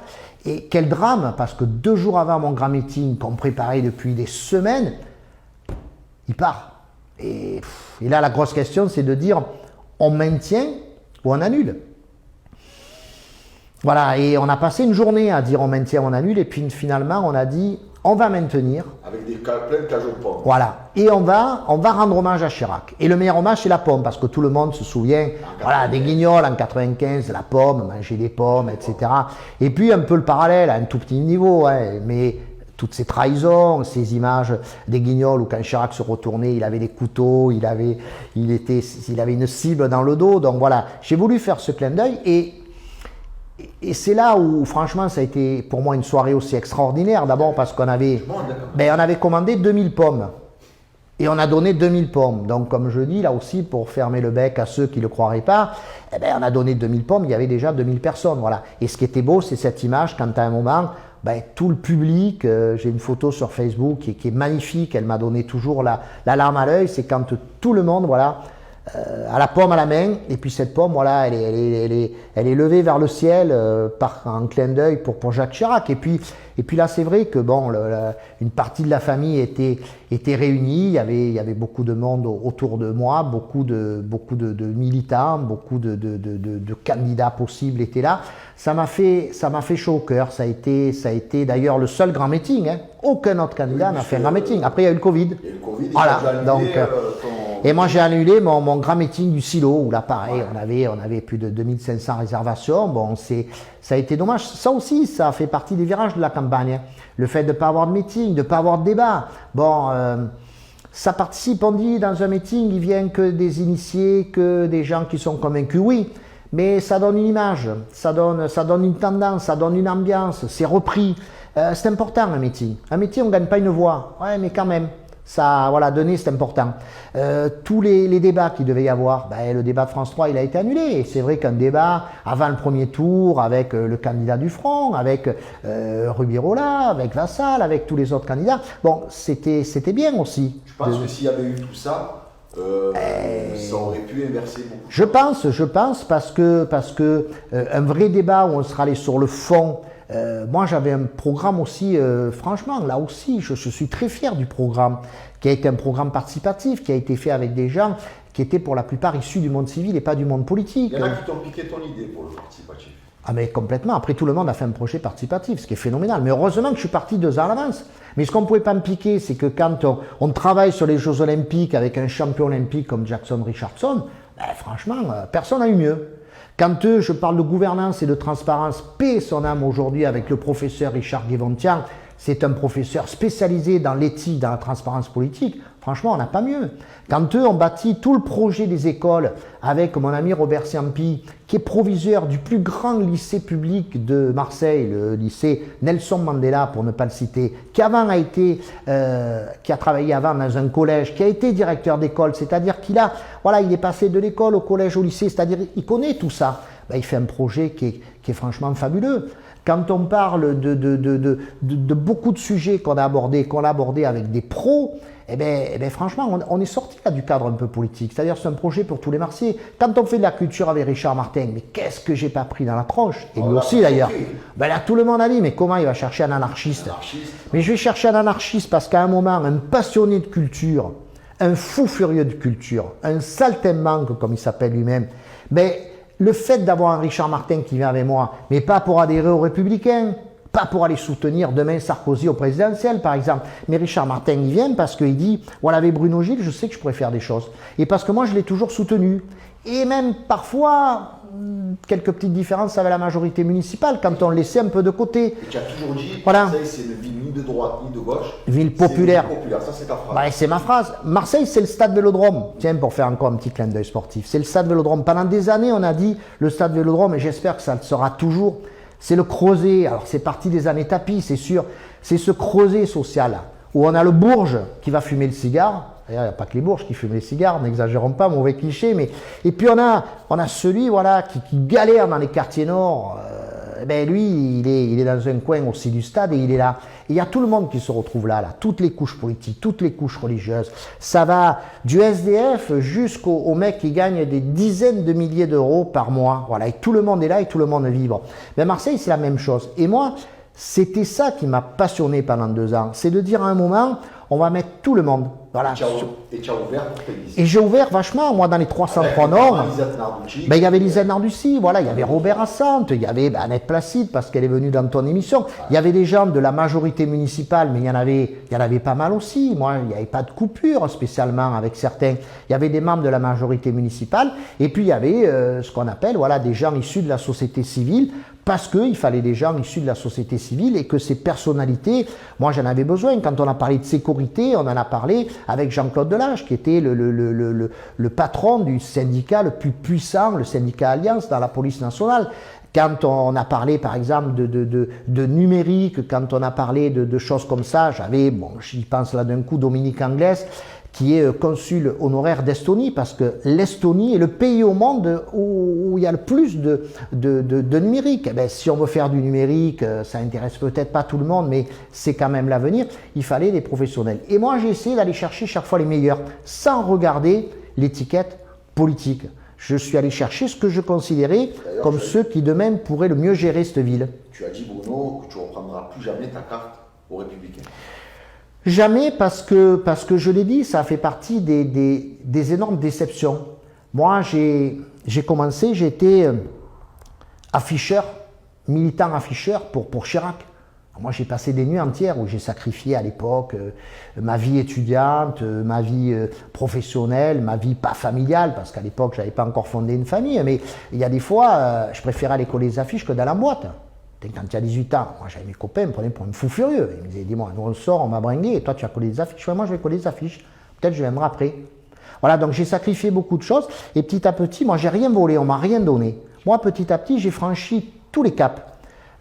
Et quel drame, parce que 2 jours avant mon grand meeting, qu'on préparait depuis des semaines, il part. Et là, la grosse question, c'est de dire, on maintient ou on annule. Voilà, et on a passé une journée à dire on maintient, on annule, et puis finalement, on a dit, on va maintenir. Avec plein de cajots de pommes. Voilà, et on va rendre hommage à Chirac. Et le meilleur hommage, c'est la pomme, parce que tout le monde se souvient, voilà, des Guignols en 95, la pomme, manger des pommes, etc. Et puis un peu le parallèle, à un tout petit niveau, hein, mais toutes ces trahisons, ces images des Guignols où quand Chirac se retournait, il avait des couteaux, il avait une cible dans le dos. Donc voilà, j'ai voulu faire ce clin d'œil et c'est là où, franchement, ça a été pour moi une soirée aussi extraordinaire. D'abord parce qu'on avait commandé 2000 pommes. Et on a donné 2000 pommes. Donc, comme je dis, là aussi, pour fermer le bec à ceux qui ne le croiraient pas, on a donné 2000 pommes, il y avait déjà 2000 personnes. Voilà. Et ce qui était beau, c'est cette image quand à un moment, tout le public, j'ai une photo sur Facebook qui est magnifique, elle m'a donné toujours la larme à l'œil, c'est quand tout le monde, voilà, a la pomme à la main, et puis cette pomme, voilà, elle est levée vers le ciel par un clin d'œil pour Jacques Chirac. Et puis là, c'est vrai que bon, une partie de la famille était réunie. Il y avait beaucoup de monde autour de moi, beaucoup de militants, beaucoup de candidats possibles étaient là. Ça m'a fait chaud au cœur. Ça a été d'ailleurs le seul grand meeting. Hein. Aucun autre candidat n'a fait un grand meeting. Après, il y a eu le Covid. Voilà. Donc, et moi, j'ai annulé mon grand meeting du Silo, où là, pareil, on avait plus de 2500 réservations. Bon, ça a été dommage. Ça aussi, ça fait partie des virages de la campagne. Hein. Le fait de ne pas avoir de meeting, de ne pas avoir de débat. Bon, ça participe, on dit, dans un meeting, il vient que des initiés, que des gens qui sont convaincus, oui. Mais ça donne une image, ça donne une tendance, ça donne une ambiance, c'est repris. C'est important, un meeting. Un meeting, on ne gagne pas une voix. Ouais, mais quand même. Ça, voilà, donner, c'est important. Tous les débats qu'il devait y avoir, le débat de France 3, il a été annulé. Et c'est vrai qu'un débat avant le premier tour, avec le candidat du Front, avec Rubirola, avec Vassal, avec tous les autres candidats, bon, c'était bien aussi. Je pense que s'il y avait eu tout ça, ça aurait pu inverser beaucoup. Je pense parce que un vrai débat où on sera allé sur le fond. Moi, j'avais un programme aussi, franchement, là aussi, je suis très fier du programme, qui a été un programme participatif, qui a été fait avec des gens qui étaient pour la plupart issus du monde civil et pas du monde politique. Il y en a qui t'ont piqué ton idée pour le participatif. Ah mais complètement, après tout le monde a fait un projet participatif, ce qui est phénoménal. Mais heureusement que je suis parti 2 ans à l'avance. Mais ce qu'on ne pouvait pas me piquer, c'est que quand on travaille sur les Jeux Olympiques avec un champion olympique comme Jackson Richardson, franchement, personne n'a eu mieux. Quand je parle de gouvernance et de transparence, paix son âme aujourd'hui avec le professeur Richard Guéventian, c'est un professeur spécialisé dans l'éthique, dans la transparence politique. Franchement, on n'a pas mieux. Quand on bâtit tout le projet des écoles avec mon ami Robert Ciampi, qui est proviseur du plus grand lycée public de Marseille, le lycée Nelson Mandela, pour ne pas le citer, qui a travaillé avant dans un collège, qui a été directeur d'école, c'est-à-dire qu'il il est passé de l'école au collège, au lycée, c'est-à-dire il connaît tout ça. Il fait un projet qui est franchement fabuleux. Quand on parle de beaucoup de sujets qu'on a abordés avec des pros, franchement, on est sorti là du cadre un peu politique. C'est-à-dire, c'est un projet pour tous les Marseillais. Quand on fait de la culture avec Richard Martin, mais qu'est-ce que j'ai pas pris dans la tronche? Et lui aussi d'ailleurs. Là, tout le monde a dit, mais comment il va chercher un anarchiste? Mais je vais chercher un anarchiste parce qu'à un moment, un passionné de culture, un fou furieux de culture, un saltimbanque, comme il s'appelle lui-même, le fait d'avoir un Richard Martin qui vient avec moi, mais pas pour adhérer aux Républicains, pas pour aller soutenir demain Sarkozy au présidentiel, par exemple. Mais Richard Martin, il vient parce qu'il dit, voilà, avec Bruno Gilles, je sais que je pourrais faire des choses. Et parce que moi, je l'ai toujours soutenu. Et même parfois, quelques petites différences avec la majorité municipale, quand on le laissait un peu de côté. Et tu as toujours dit, voilà. Marseille, c'est une ville ni de droite ni de gauche. Ville populaire. Ville populaire, ça c'est ta phrase. Bah, c'est ma phrase. Marseille, c'est le stade Vélodrome. Tiens, pour faire encore un petit clin d'œil sportif. C'est le stade Vélodrome. Pendant des années, on a dit le stade Vélodrome, et j'espère que ça le sera toujours. C'est le creuset. Alors, c'est parti des années tapis, c'est sûr. C'est ce creuset social où on a le Bourges qui va fumer le cigare. D'ailleurs, il n'y a pas que les Bourges qui fument les cigares, n'exagérons pas, mauvais cliché. Mais... Et puis, on a celui voilà, qui galère dans les quartiers nord. Ben lui, il est dans un coin aussi du stade et il est là. Et il y a tout le monde qui se retrouve là, toutes les couches politiques, toutes les couches religieuses. Ça va du SDF jusqu'au mec qui gagne des dizaines de milliers d'euros par mois. Voilà, et tout le monde est là et tout le monde vibre. Mais Marseille, c'est la même chose. Et moi, c'était ça qui m'a passionné pendant 2 ans. C'est de dire à un moment, on va mettre tout le monde. Voilà. Et tu as ouvert pour tes listes. Et j'ai ouvert vachement, moi, dans les 303 Nord. Ben, il y avait Lisette Narduzzi, voilà, il y avait Robert Assante, il y avait Annette Placide, parce qu'elle est venue dans ton émission. Il y avait des gens de la majorité municipale, mais il y en avait pas mal aussi. Moi, il n'y avait pas de coupure spécialement avec certains. Il y avait des membres de la majorité municipale, et puis il y avait ce qu'on appelle voilà, des gens issus de la société civile, parce qu'il fallait des gens issus de la société civile et que ces personnalités, moi j'en avais besoin. Quand on a parlé de sécurité, on en a parlé avec Jean-Claude Delage, qui était le patron du syndicat le plus puissant, le syndicat Alliance dans la police nationale. Quand on a parlé par exemple de numérique, quand on a parlé de choses comme ça, j'avais, bon j'y pense là d'un coup, Dominique Anglès, qui est consul honoraire d'Estonie, parce que l'Estonie est le pays au monde où il y a le plus de numérique. Eh bien, si on veut faire du numérique, ça intéresse peut-être pas tout le monde, mais c'est quand même l'avenir, il fallait des professionnels. Et moi, j'ai essayé d'aller chercher chaque fois les meilleurs, sans regarder l'étiquette politique. Je suis allé chercher ce que je considérais comme ceux qui, de même, pourraient le mieux gérer cette ville. Tu as dit, Bruno, que tu ne reprendras plus jamais ta carte aux Républicains. Jamais, parce que je l'ai dit, ça fait partie des énormes déceptions. Moi, j'ai commencé, j'étais afficheur, militant afficheur pour Chirac. Moi, j'ai passé des nuits entières où j'ai sacrifié à l'époque ma vie étudiante, ma vie professionnelle, ma vie pas familiale, parce qu'à l'époque, je n'avais pas encore fondé une famille. Mais il y a des fois, je préférais aller coller les affiches que dans la boîte. Quand tu as 18 ans, moi j'avais mes copains, ils me prenaient pour un fou furieux. Ils me disaient, dis-moi, nous on sort, on va bringuer, et toi tu as collé des affiches. Moi je vais coller des affiches, peut-être je viendrai après. Voilà, donc j'ai sacrifié beaucoup de choses, et petit à petit, moi j'ai rien volé, on m'a rien donné. Moi petit à petit, j'ai franchi tous les caps,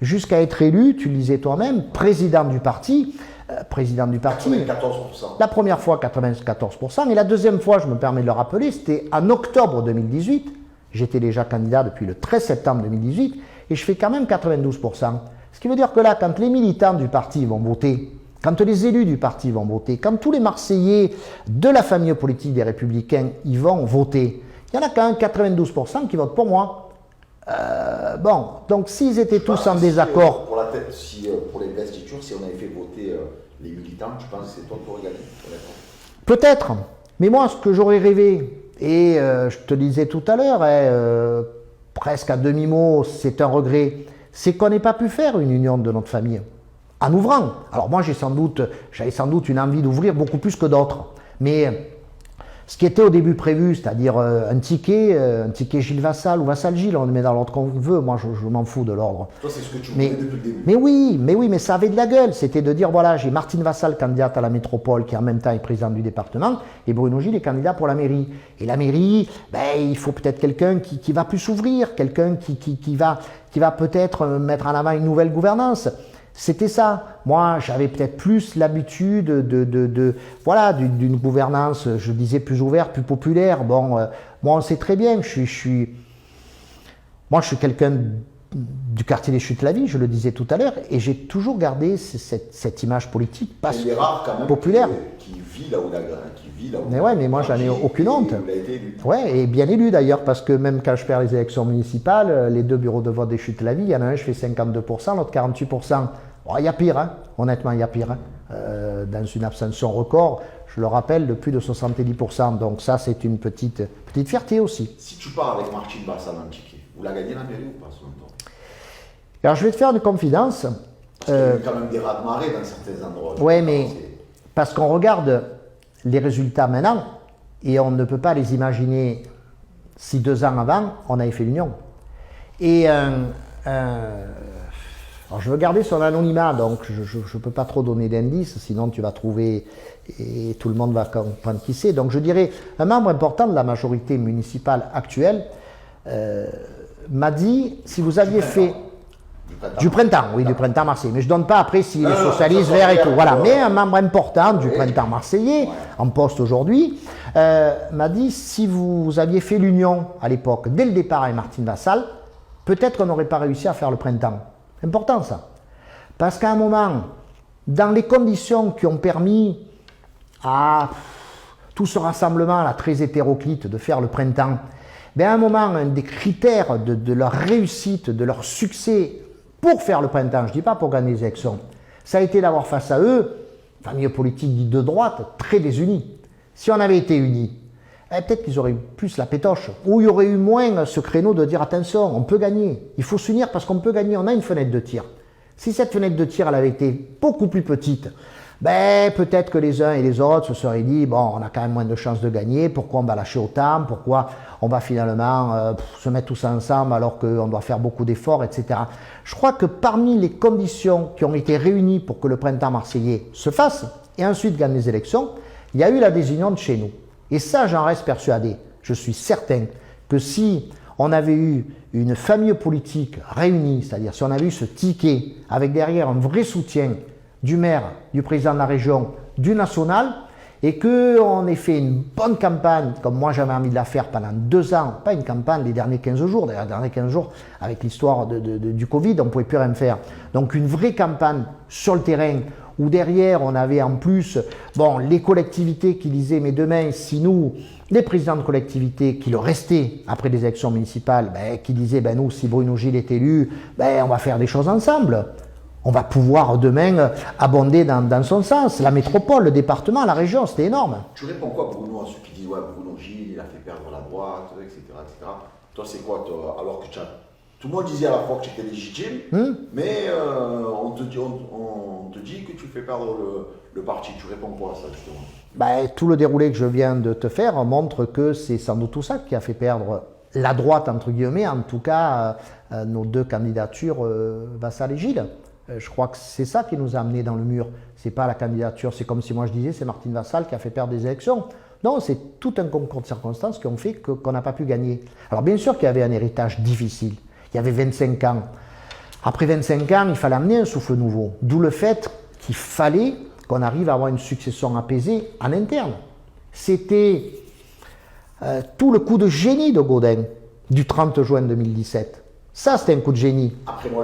jusqu'à être élu, tu le disais toi-même, président du parti. 94%. La première fois 94%, et la deuxième fois, je me permets de le rappeler, c'était en octobre 2018. J'étais déjà candidat depuis le 13 septembre 2018, et je fais quand même 92%. Ce qui veut dire que là, quand les militants du parti vont voter, quand les élus du parti vont voter, quand tous les Marseillais de la famille politique des Républicains y vont voter, il y en a quand même 92% qui votent pour moi. Bon, donc s'ils étaient tous en désaccord... pour les investitures, si on avait fait voter les militants, tu penses que c'est toi qui aurais gagné? Peut-être, mais moi, ce que j'aurais rêvé, et je te disais tout à l'heure, presque à demi-mot, c'est un regret, c'est qu'on n'ait pas pu faire une union de notre famille, en ouvrant. Alors moi, j'avais sans doute une envie d'ouvrir beaucoup plus que d'autres, mais ce qui était au début prévu, c'est-à-dire un ticket Gilles Vassal ou Vassal Gilles, on le met dans l'ordre qu'on veut, moi je m'en fous de l'ordre. Toi, c'est ce que tu voulais depuis le début. Mais oui, mais ça avait de la gueule, c'était de dire, voilà, j'ai Martine Vassal, candidate à la métropole, qui en même temps est président du département, et Bruno Gilles est candidat pour la mairie. Et la mairie, il faut peut-être quelqu'un qui va plus s'ouvrir, quelqu'un qui va peut-être mettre en avant une nouvelle gouvernance. C'était ça. Moi, j'avais peut-être plus l'habitude d'une gouvernance, je disais, plus ouverte, plus populaire. Bon, moi, on sait très bien que je suis quelqu'un du quartier des Chutes-la-Vie, je le disais tout à l'heure, et j'ai toujours gardé cette image politique populaire. Qui vit là où mais ouais, mais moi, j'en ai aucune honte. Ouais, et bien élu d'ailleurs, parce que même quand je perds les élections municipales, les 2 bureaux de vote des Chutes-la-Vie, il y en a un, je fais 52%, l'autre 48%. Il y a pire, hein. Honnêtement, il y a pire. Hein. Dans une abstention record, je le rappelle, de plus de 70%. Donc ça, c'est une petite fierté aussi. Si tu pars avec Martine Vassal en ticket, vous la gagnez la mairie ou pas selon toi? Alors je vais te faire une confidence. Parce qu'il y a eu quand même des raz-de-marée dans certains endroits. Oui, mais parce qu'on regarde les résultats maintenant et on ne peut pas les imaginer si 2 ans avant, on avait fait l'union. Et alors je veux garder son anonymat, donc je ne peux pas trop donner d'indices, sinon tu vas trouver et tout le monde va comprendre qui c'est. Donc je dirais, un membre important de la majorité municipale actuelle m'a dit, si vous aviez fait... Du printemps, oui, du printemps marseillais. Mais je ne donne pas après si les socialistes, verts et tout. Voilà. Mais un membre important du printemps marseillais, en poste aujourd'hui, m'a dit, si vous aviez fait l'union à l'époque, dès le départ avec Martine Vassal, peut-être qu'on n'aurait pas réussi à faire le printemps. C'est important ça. Parce qu'à un moment, dans les conditions qui ont permis à tout ce rassemblement là, très hétéroclite de faire le printemps, à un moment, un des critères de leur réussite, de leur succès pour faire le printemps, je ne dis pas pour gagner les élections, ça a été d'avoir face à eux, famille politique dite de droite, très désunie. Si on avait été unis, peut-être qu'ils auraient eu plus la pétoche, ou il y aurait eu moins ce créneau de dire attention, on peut gagner, il faut s'unir parce qu'on peut gagner, on a une fenêtre de tir. Si cette fenêtre de tir elle avait été beaucoup plus petite, peut-être que les uns et les autres se seraient dit bon, on a quand même moins de chances de gagner, pourquoi on va lâcher autant, pourquoi on va finalement se mettre tous ensemble alors qu'on doit faire beaucoup d'efforts, etc. Je crois que parmi les conditions qui ont été réunies pour que le printemps marseillais se fasse et ensuite gagne les élections, il y a eu la désunion de chez nous. Et ça, j'en reste persuadé. Je suis certain que si on avait eu une famille politique réunie, c'est-à-dire si on avait eu ce ticket avec derrière un vrai soutien du maire, du président de la région, du national, et qu'on ait fait une bonne campagne, comme moi j'avais envie de la faire pendant 2 ans, pas une campagne les derniers 15 jours, d'ailleurs les derniers 15 jours, avec l'histoire du Covid, on ne pouvait plus rien faire. Donc une vraie campagne sur le terrain, où derrière on avait en plus les collectivités qui disaient mais demain si nous, les présidents de collectivités qui le restaient après les élections municipales, qui disaient nous si Bruno Gilles est élu, on va faire des choses ensemble. On va pouvoir demain abonder dans son sens. La métropole, le département, la région, c'était énorme. Tu réponds quoi Bruno à ceux qui disent Bruno Gilles, il a fait perdre la droite, etc. etc. Toi c'est quoi alors que tout le monde disait à la fois que tu étais légitime, mais on te dit que tu fais perdre le parti. Tu réponds quoi à ça justement Tout le déroulé que je viens de te faire montre que c'est sans doute tout ça qui a fait perdre la droite, entre guillemets, en tout cas nos 2 candidatures, Vassal et Gilles. Je crois que c'est ça qui nous a amenés dans le mur. C'est pas la candidature, c'est comme si moi je disais c'est Martine Vassal qui a fait perdre des élections. Non, c'est tout un concours de circonstances qui ont fait qu'on n'a pas pu gagner. Alors bien sûr qu'il y avait un héritage difficile. Il y avait 25 ans. Après 25 ans, il fallait amener un souffle nouveau. D'où le fait qu'il fallait qu'on arrive à avoir une succession apaisée en interne. C'était tout le coup de génie de Gaudin du 30 juin 2017. Ça, c'était un coup de génie,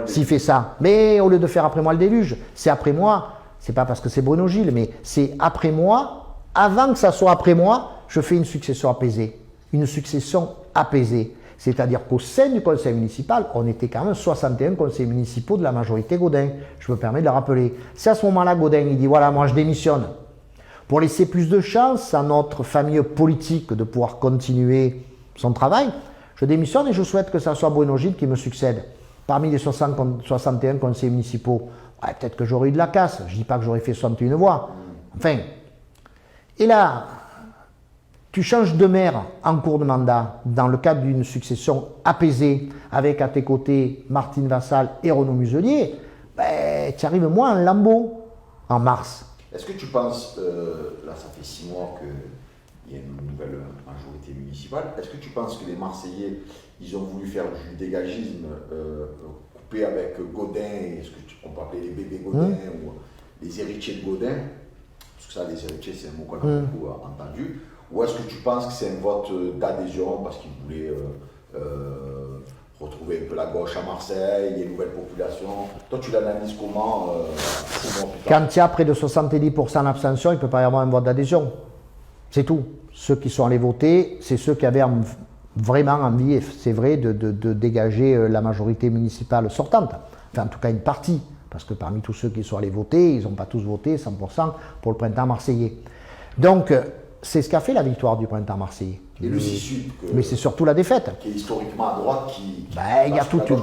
s'il fait ça. Mais au lieu de faire après moi le déluge, c'est après moi, c'est pas parce que c'est Bruno Gilles, mais c'est après moi, avant que ça soit après moi, je fais une succession apaisée. Une succession apaisée. C'est-à-dire qu'au sein du conseil municipal, on était quand même 61 conseillers municipaux de la majorité Gaudin. Je me permets de le rappeler. C'est à ce moment-là, Gaudin, il dit voilà, moi je démissionne. Pour laisser plus de chance à notre famille politique de pouvoir continuer son travail, je démissionne et je souhaite que ça soit Bruno Gilles qui me succède. Parmi les 61 conseillers municipaux, peut-être que j'aurais eu de la casse. Je ne dis pas que j'aurais fait 61 voix. Enfin, et là, tu changes de maire en cours de mandat dans le cadre d'une succession apaisée avec à tes côtés Martine Vassal et Renaud Muselier, tu arrives moins en lambeau en mars. Est-ce que tu penses, là ça fait 6 mois qu'il y a une nouvelle majorité municipale, est-ce que tu penses que les Marseillais, ils ont voulu faire du dégagisme coupé avec Gaudin, et ce qu'on peut appeler les bébés Gaudin ou les héritiers de Gaudin, parce que ça les héritiers c'est un mot qu'on a beaucoup entendu, ou est-ce que tu penses que c'est un vote d'adhésion parce qu'ils voulaient retrouver un peu la gauche à Marseille, les nouvelles populations? Toi, tu l'analyses comment Quand il y a près de 70% d'abstention, il ne peut pas y avoir un vote d'adhésion. C'est tout. Ceux qui sont allés voter, c'est ceux qui avaient vraiment envie, c'est vrai, de dégager la majorité municipale sortante. Enfin, en tout cas, une partie. Parce que parmi tous ceux qui sont allés voter, ils n'ont pas tous voté 100% pour le printemps marseillais. Donc, c'est ce qu'a fait la victoire du printemps marseillais. Et le 6-8, mais c'est surtout la défaite. Qui est historiquement à droite, il y a toute une...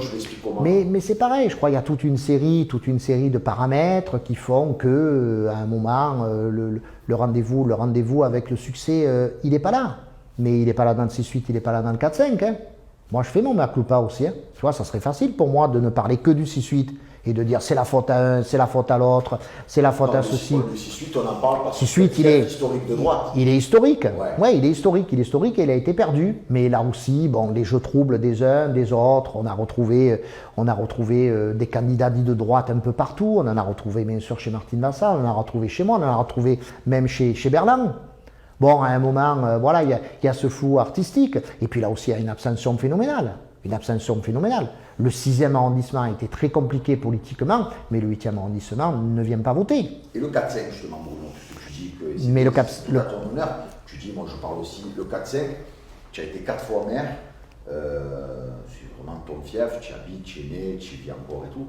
Mais c'est pareil, je crois qu'il y a toute une série de paramètres qui font que, à un moment, le rendez-vous avec le succès, il n'est pas là. Mais il n'est pas là dans le 6-8, il n'est pas là dans le 4-5. Hein. Moi, je fais mon mea culpa aussi. Hein. Tu vois, ça serait facile pour moi de ne parler que du 6-8 et de dire c'est la faute à un, c'est la faute à l'autre, c'est la faute à ceci. Le 6-8, on en parle parce que c'est historique de droite. Il est historique. Ouais, il est historique et il a été perdu. Mais là aussi, bon, les jeux troubles des uns, des autres, on a retrouvé des candidats dits de droite un peu partout. On en a retrouvé bien sûr chez Martine Vassal, on en a retrouvé chez moi, on en a retrouvé même chez Berland. Bon, à un moment, voilà, il y a ce flou artistique. Et puis là aussi, il y a une abstention phénoménale. Le 6e arrondissement a été très compliqué politiquement, mais le 8e arrondissement ne vient pas voter. Et le 4-5, justement, Bruno, tu dis que c'est mais ton honneur. Tu dis, moi je parle aussi, le 4-5, tu as été 4 fois maire, c'est vraiment ton fief, tu y habites, tu es né, tu y vis encore et tout.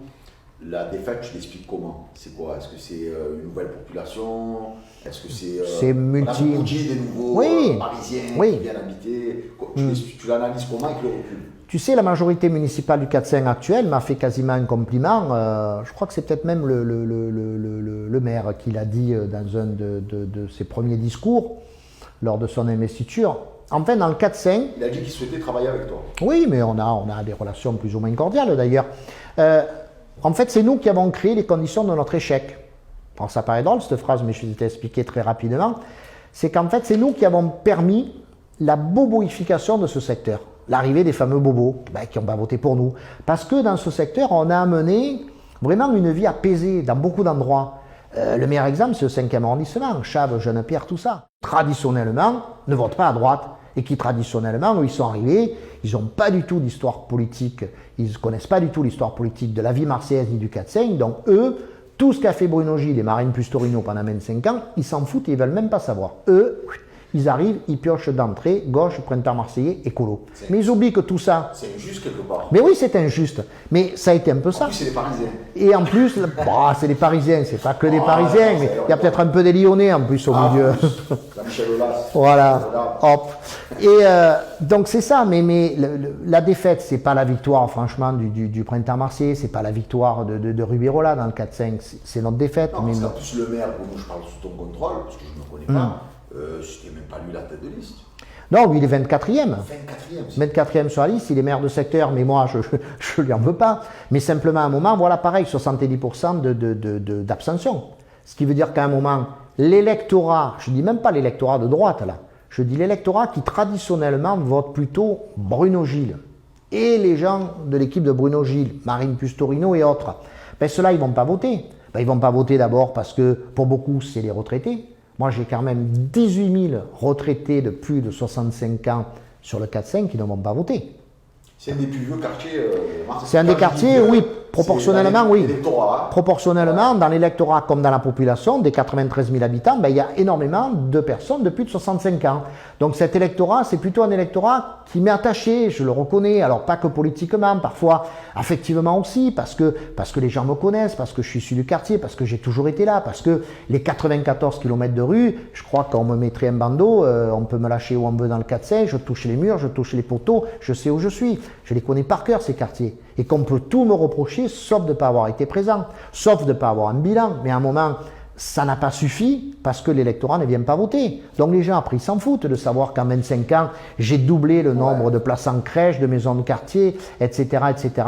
La défaite, tu l'expliques comment? C'est quoi? Est-ce que c'est une nouvelle population? Est-ce que c'est multi... On a des nouveaux Parisiens qui viennent habiter? Tu l'analyses comment avec le recul? Tu sais, la majorité municipale du 4-5 actuel m'a fait quasiment un compliment. Je crois que c'est peut-être même le maire qui l'a dit dans un de ses premiers discours lors de son investiture. Enfin, dans le 4-5... Il a dit qu'il souhaitait travailler avec toi. Oui, mais on a des relations plus ou moins cordiales d'ailleurs. En fait, c'est nous qui avons créé les conditions de notre échec. Alors, ça paraît drôle cette phrase, mais je vais t'expliquer très rapidement. C'est qu'en fait, c'est nous qui avons permis la boboification de ce secteur. L'arrivée des fameux bobos qui n'ont pas voté pour nous. Parce que dans ce secteur, on a amené vraiment une vie apaisée dans beaucoup d'endroits. Le meilleur exemple, c'est le 5e arrondissement, Chaves, Jeune-Pierre, tout ça. Traditionnellement, ne votent pas à droite. Et qui traditionnellement, où ils sont arrivés, ils n'ont pas du tout d'histoire politique, ils ne connaissent pas du tout l'histoire politique de la vie marseillaise ni du 4-5, donc eux, tout ce qu'a fait Bruno Gilles et Marine Pustorino pendant 25 ans, ils s'en foutent et ils ne veulent même pas savoir. Eux, ils arrivent, ils piochent d'entrée, gauche, printemps marseillais, écolo. Mais ils oublient que tout ça... C'est injuste quelque part. Mais oui, c'est injuste. Mais ça a été un peu ça. En plus, c'est les Parisiens. Et en plus, c'est les Parisiens, c'est pas que des Parisiens, mais il y a peut-être un peu des Lyonnais en plus au milieu. La Michel Aulas. Voilà, hop. Et donc c'est ça, mais la défaite, c'est pas la victoire franchement du printemps marseillais, c'est pas la victoire de Rubirola dans le 4-5, c'est notre défaite. Non, parce qu'en plus le maire, dont je parle sous ton contrôle, parce que je ne me connais pas, c'était même pas lui la tête de liste. Non, lui il est 24e. 24e sur la liste, il est maire de secteur, mais moi je lui en veux pas. Mais simplement à un moment, voilà pareil, 70% d'abstention. Ce qui veut dire qu'à un moment, l'électorat, je ne dis même pas l'électorat de droite là, je dis l'électorat qui traditionnellement vote plutôt Bruno Gilles. Et les gens de l'équipe de Bruno Gilles, Marine Pustorino et autres, ceux-là ils ne vont pas voter. Ils ne vont pas voter d'abord parce que pour beaucoup c'est les retraités. Moi j'ai quand même 18 000 retraités de plus de 65 ans sur le 4-5 qui ne vont pas voter. C'est un des plus vieux quartiers. C'est un des quartiers, oui, proportionnellement, oui. Proportionnellement, ouais. Dans l'électorat comme dans la population, des 93 000 habitants, il y a énormément de personnes de plus de 65 ans. Donc cet électorat, c'est plutôt un électorat qui m'est attaché, je le reconnais, alors pas que politiquement, parfois affectivement aussi, parce que les gens me connaissent, parce que je suis issu du quartier, parce que j'ai toujours été là, parce que les 94 km de rue, je crois qu'on me mettrait un bandeau, on peut me lâcher où on veut dans le 4-5, je touche les murs, je touche les poteaux, je sais où je suis. Je les connais par cœur, ces quartiers. Et qu'on peut tout me reprocher, sauf de ne pas avoir été présent, sauf de ne pas avoir un bilan. Mais à un moment, ça n'a pas suffi parce que l'électorat ne vient pas voter. Donc les gens, après, ils s'en foutent de savoir qu'en 25 ans, j'ai doublé le nombre de places en crèche, de maisons de quartier, etc., etc.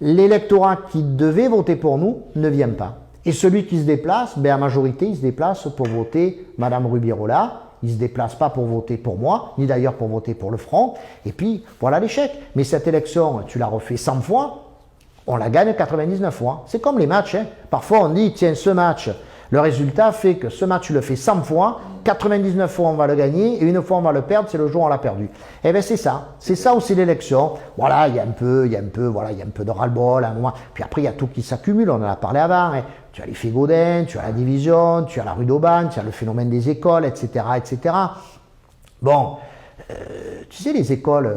L'électorat qui devait voter pour nous ne vient pas. Et celui qui se déplace, à majorité, il se déplace pour voter Madame Rubirola. Il ne se déplace pas pour voter pour moi, ni d'ailleurs pour voter pour le Front. Et puis, voilà l'échec. Mais cette élection, tu l'as refait 100 fois, on la gagne 99 fois. C'est comme les matchs. Parfois, on dit, tiens, ce match, le résultat fait que ce match, tu le fais 100 fois, 99 fois, on va le gagner, et une fois, on va le perdre, c'est le jour où on l'a perdu. Eh bien, c'est ça. C'est ça aussi l'élection. Voilà, il y a un peu de ras-le-bol à un moment. Puis après, il y a tout qui s'accumule, on en a parlé avant. Tu as l'effet Gaudin, tu as la division, tu as la rue d'Aubagne, tu as le phénomène des écoles, etc., etc. Bon, tu sais, les écoles,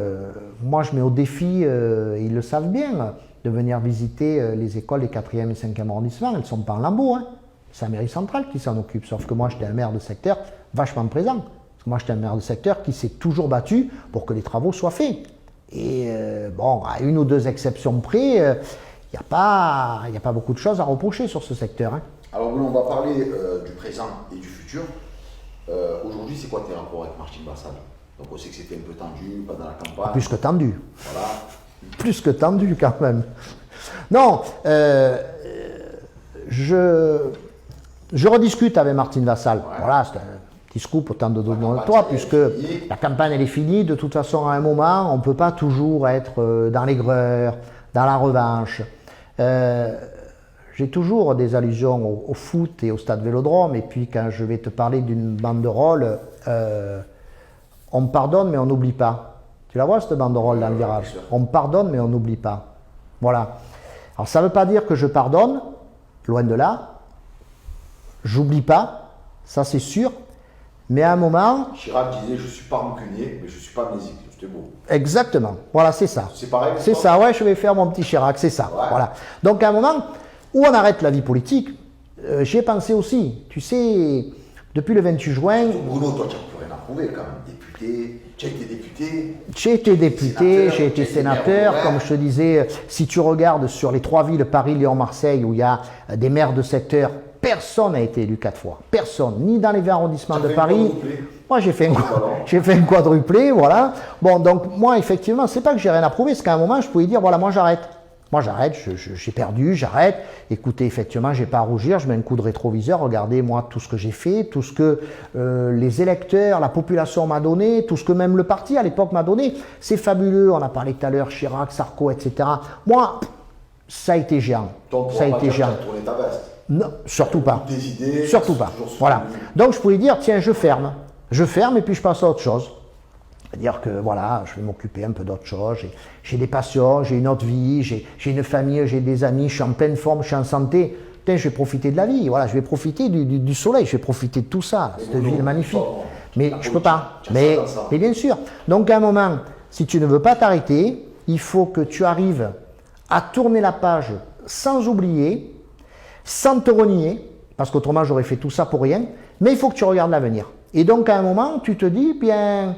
moi je mets au défi, et ils le savent bien, de venir visiter les écoles des 4e et 5e arrondissements. Elles ne sont pas en lambeaux, hein. C'est la mairie centrale qui s'en occupe, sauf que moi j'étais un maire de secteur vachement présent. Moi, j'étais un maire de secteur qui s'est toujours battu pour que les travaux soient faits. Et bon, à une ou deux exceptions près, il n'y a pas beaucoup de choses à reprocher sur ce secteur. Hein. Alors, on va parler du présent et du futur. Aujourd'hui, c'est quoi tes rapports avec Martine Vassal? Donc, on sait que c'était un peu tendu pendant la campagne. Plus que tendu. Voilà. Plus que tendu, quand même. Non, je rediscute avec Martine Vassal. Ouais. Voilà, c'est un petit scoop, autant de donner à toi, puisque la campagne, elle est finie. De toute façon, à un moment, on ne peut pas toujours être dans l'aigreur, dans la revanche. J'ai toujours des allusions au foot et au stade Vélodrome, et puis quand je vais te parler d'une banderole, on pardonne mais on n'oublie pas. Tu la vois cette banderole dans le virage? On pardonne mais on n'oublie pas. Voilà. Alors ça ne veut pas dire que je pardonne, loin de là. J'oublie pas, ça c'est sûr. Mais à un moment... Chirac disait je ne suis pas rancunier, mais je ne suis pas amnésique. C'était beau. Exactement. Voilà, c'est ça. C'est pareil. C'est ça, ouais, je vais faire mon petit Chirac, c'est ça. Ouais. Voilà. Donc à un moment où on arrête la vie politique, j'y ai pensé aussi. Tu sais, depuis le 28 juin... Bruno, toi tu n'as plus rien à prouver quand même. Député, tu as été député. J'ai été député, j'ai été sénateur. Comme je te disais, si tu regardes sur les 3 villes, Paris, Lyon, Marseille, où il y a des maires de secteur, personne n'a été élu 4 fois. Personne, ni dans les 20 arrondissements de Paris. Moi, j'ai fait un quadruplé, voilà. Bon, donc moi, effectivement, c'est pas que j'ai rien à prouver, c'est qu'à un moment, je pouvais dire, voilà, moi, j'arrête. Moi, j'arrête, j'ai perdu, j'arrête. Écoutez, effectivement, j'ai pas à rougir, je mets un coup de rétroviseur, regardez, moi, tout ce que j'ai fait, tout ce que les électeurs, la population m'a donné, tout ce que même le parti, à l'époque, m'a donné. C'est fabuleux, on a parlé tout à l'heure, Chirac, Sarko, etc. Moi, ça a été géant. Donc, ça a été géant. Ta veste. Non, surtout pas. Des idées, surtout pas. Voilà. Donc, je pouvais dire, tiens, je ferme. Je ferme et puis je passe à autre chose. C'est-à-dire que voilà, je vais m'occuper un peu d'autre chose, j'ai des passions, j'ai une autre vie, j'ai une famille, j'ai des amis, je suis en pleine forme, je suis en santé. Putain, je vais profiter de la vie, voilà, je vais profiter du soleil, je vais profiter de tout ça, cette ville magnifique. Mais je ne peux pas. Mais bien sûr. Donc à un moment, si tu ne veux pas t'arrêter, il faut que tu arrives à tourner la page sans oublier, sans te renier, parce qu'autrement j'aurais fait tout ça pour rien, mais il faut que tu regardes l'avenir. Et donc à un moment, tu te dis, bien...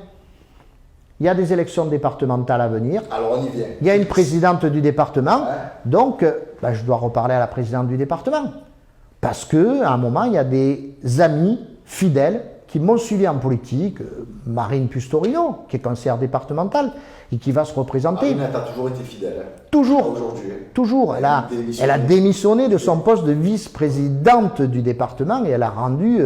Il y a des élections départementales à venir. Alors on y vient. Il y a une présidente du département. Ouais. Donc, je dois reparler à la présidente du département. Parce qu'à un moment, il y a des amis fidèles qui m'ont suivi en politique. Marine Pustorino, qui est conseillère départementale et qui va se représenter. Marine, elle a toujours été fidèle. Hein. Toujours. Aujourd'hui. Toujours. Elle a démissionné de son poste de vice-présidente du département et elle a rendu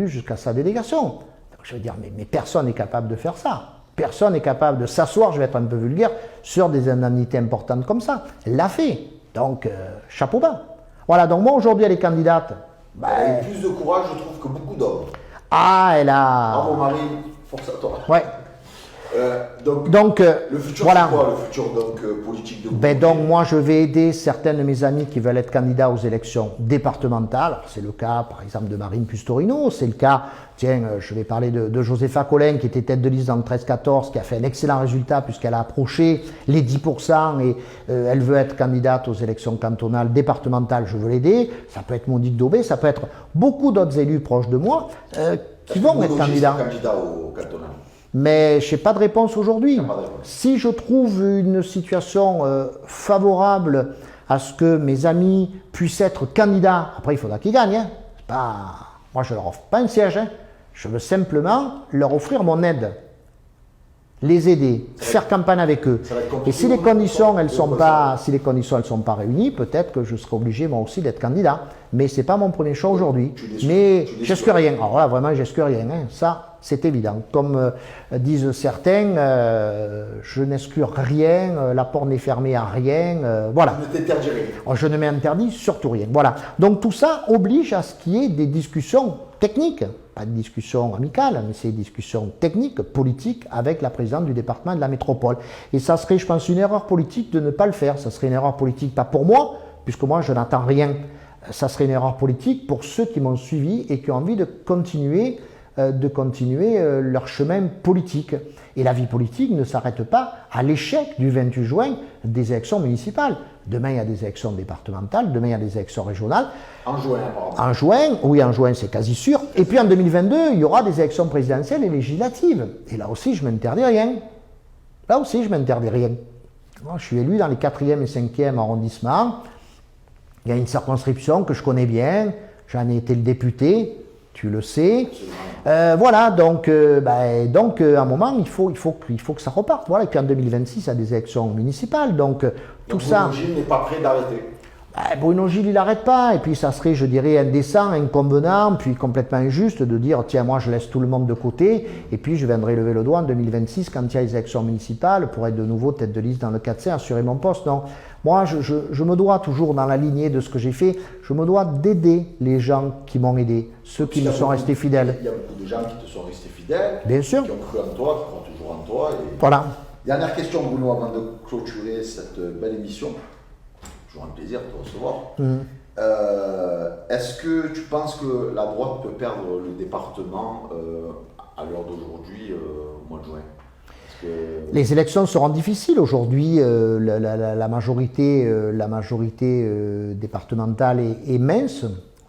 jusqu'à sa délégation. Donc, je veux dire, mais personne n'est capable de faire ça. Personne n'est capable de s'asseoir, je vais être un peu vulgaire, sur des indemnités importantes comme ça. Elle l'a fait. Donc, chapeau bas. Voilà, donc moi aujourd'hui, elle est candidate. Elle a eu plus de courage, je trouve, que beaucoup d'hommes. Ah, elle a... Bravo Marie, force à toi. Ouais. Donc le futur, voilà. C'est quoi le futur politique de donc moi je vais aider certains de mes amis qui veulent être candidats aux élections départementales. C'est le cas par exemple de Marine Pustorino, c'est le cas, tiens, je vais parler de Josépha Collin qui était tête de liste dans le 13-14, qui a fait un excellent résultat puisqu'elle a approché les 10% et elle veut être candidate aux élections cantonales, départementales, je veux l'aider. Ça peut être Monique Daubé, ça peut être beaucoup d'autres élus proches de moi qui vont être candidats. Au cantonal. Mais je n'ai pas de réponse aujourd'hui. Si je trouve une situation favorable à ce que mes amis puissent être candidats, après il faudra qu'ils gagnent. Hein. Moi je ne leur offre pas un siège, hein. Je veux simplement leur offrir mon aide. Les aider, faire campagne avec eux. Et si les conditions elles sont pas réunies, peut-être que je serai obligé moi aussi d'être candidat. Mais c'est pas mon premier choix aujourd'hui. Mais j'esque rien. Alors là vraiment j'esque rien. Hein. Ça c'est évident. Comme disent certains, je n'exclus rien, la porte n'est fermée à rien. Voilà. Je ne t'interdis rien. Je ne m'interdis surtout rien. Voilà. Donc tout ça oblige à ce qu'il y ait des discussions techniques. Pas de discussion amicale, mais c'est des discussions techniques, politiques, avec la présidente du département et de la métropole. Et ça serait, je pense, une erreur politique de ne pas le faire. Ça serait une erreur politique, pas pour moi, puisque moi, je n'attends rien. Ça serait une erreur politique pour ceux qui m'ont suivi et qui ont envie de continuer de continuer leur chemin politique. Et la vie politique ne s'arrête pas à l'échec du 28 juin des élections municipales. Demain, il y a des élections départementales, demain, il y a des élections régionales. En juin, apparemment. En juin, oui, en juin, c'est quasi sûr. Et puis en 2022, il y aura des élections présidentielles et législatives. Et là aussi, je ne m'interdis rien. Là aussi, je ne m'interdis rien. Moi, je suis élu dans les 4e et 5e arrondissements. Il y a une circonscription que je connais bien. J'en ai été le député, tu le sais. Voilà, donc à un moment, il faut que ça reparte. Voilà, et puis en 2026, il y a des élections municipales. Donc tout ça. Bruno Gilles n'est pas prêt d'arrêter. Bruno Gilles, il n'arrête pas. Et puis ça serait, je dirais, indécent, inconvenant, puis complètement injuste de dire tiens, moi je laisse tout le monde de côté, et puis je viendrai lever le doigt en 2026 quand il y a les élections municipales pour être de nouveau tête de liste dans le 4C, assurer mon poste. Non. Moi, je me dois toujours dans la lignée de ce que j'ai fait, je me dois d'aider les gens qui m'ont aidé, ceux qui me sont restés fidèles. Il y a beaucoup de gens qui te sont restés fidèles, bien sûr, qui ont cru en toi, qui croient toujours en toi. Et... Voilà. Dernière question, Bruno, avant de clôturer cette belle émission. Toujours un plaisir de te recevoir. Est-ce que tu penses que la droite peut perdre le département à l'heure d'aujourd'hui, au mois de juin? Les élections seront difficiles aujourd'hui. La majorité départementale est mince.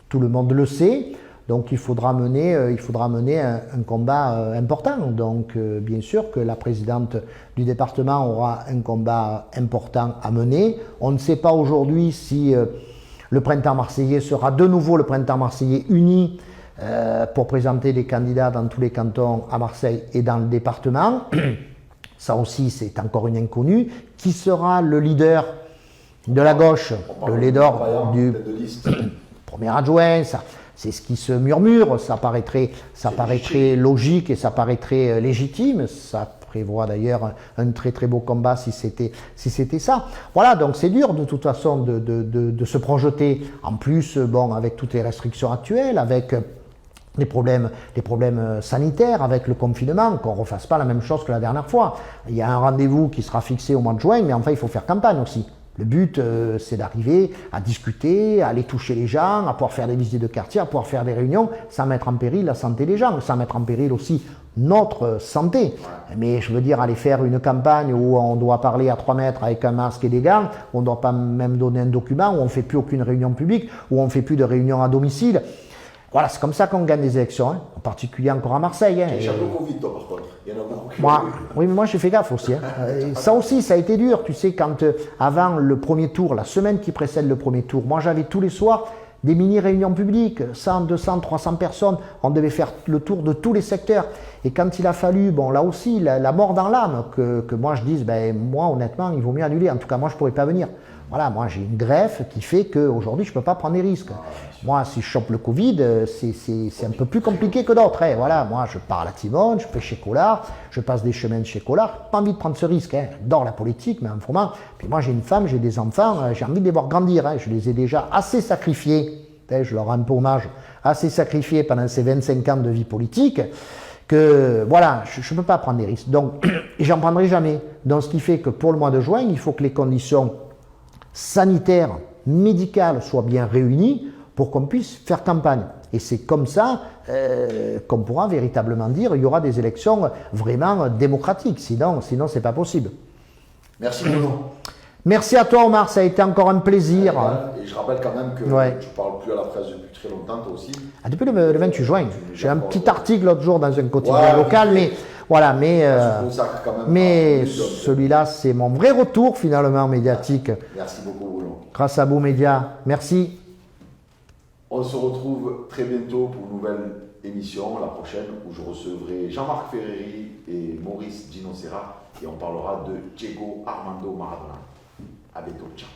Tout le monde le sait. Donc il faudra mener un combat important. Donc bien sûr que la présidente du département aura un combat important à mener. On ne sait pas aujourd'hui si le printemps marseillais sera de nouveau le printemps marseillais uni pour présenter des candidats dans tous les cantons à Marseille et dans le département. Ça aussi, c'est encore une inconnue. Qui sera le leader de la gauche, le leader du premier adjoint? C'est ce qui se murmure, ça paraîtrait logique et ça paraîtrait légitime. Ça prévoit d'ailleurs un très très beau combat si c'était ça. Voilà, donc c'est dur de toute façon de se projeter. En plus, bon, avec toutes les restrictions actuelles, avec les problèmes sanitaires, avec le confinement, qu'on ne refasse pas la même chose que la dernière fois. Il y a un rendez-vous qui sera fixé au mois de juin, mais enfin il faut faire campagne aussi. Le but, c'est d'arriver à discuter, à aller toucher les gens, à pouvoir faire des visites de quartier, à pouvoir faire des réunions, sans mettre en péril la santé des gens, sans mettre en péril aussi notre santé. Mais je veux dire, aller faire une campagne où on doit parler à 3 mètres avec un masque et des gants, où on ne doit pas même donner un document, où on ne fait plus aucune réunion publique, où on ne fait plus de réunion à domicile. Voilà, c'est comme ça qu'on gagne des élections, hein, en particulier encore à Marseille. Hein, tu as le Covid, toi, par contre. Il y en a beaucoup qui oui, mais moi, j'ai fait gaffe aussi. Hein. Ça aussi, ça a été dur. Tu sais, quand avant le premier tour, la semaine qui précède le premier tour, moi, j'avais tous les soirs des mini-réunions publiques, 100, 200, 300 personnes. On devait faire le tour de tous les secteurs. Et quand il a fallu, bon, là aussi, la mort dans l'âme, que moi, je dise, ben, moi, honnêtement, il vaut mieux annuler. En tout cas, moi, je ne pourrais pas venir. Voilà, moi j'ai une greffe qui fait qu'aujourd'hui je ne peux pas prendre des risques. Moi, si je chope le Covid, c'est un peu plus compliqué que d'autres. Hein. Voilà, moi je pars à la Timone, je fais chez Collard, je passe des chemins chez Collard. Pas envie de prendre ce risque. Hein. J'adore la politique, mais en moment. Puis moi j'ai une femme, j'ai des enfants, j'ai envie de les voir grandir. Hein. Je les ai déjà assez sacrifiés. Hein, je leur rends un peu hommage. Assez sacrifiés pendant ces 25 ans de vie politique. Que voilà, je ne peux pas prendre des risques. Donc, et j'en prendrai jamais. Donc, ce qui fait que pour le mois de juin, il faut que les conditions sanitaires, médicales soient bien réunies pour qu'on puisse faire campagne. Et c'est comme ça qu'on pourra véritablement dire qu'il y aura des élections vraiment démocratiques. Sinon c'est pas possible. Merci Bruno. Merci à toi Omar, ça a été encore un plaisir. Et je rappelle quand même que tu ne parles plus à la presse depuis très longtemps, toi aussi. Depuis le 28 juin. J'ai un petit article l'autre jour dans un quotidien local, mais voilà, mais celui-là, c'est mon vrai retour finalement médiatique. Merci beaucoup Bruno. Grâce à Beau Média. Merci. On se retrouve très bientôt pour une nouvelle émission, la prochaine, où je recevrai Jean-Marc Ferreri et Maurice Ginocera et on parlera de Diego Armando Maradona. À bientôt, ciao.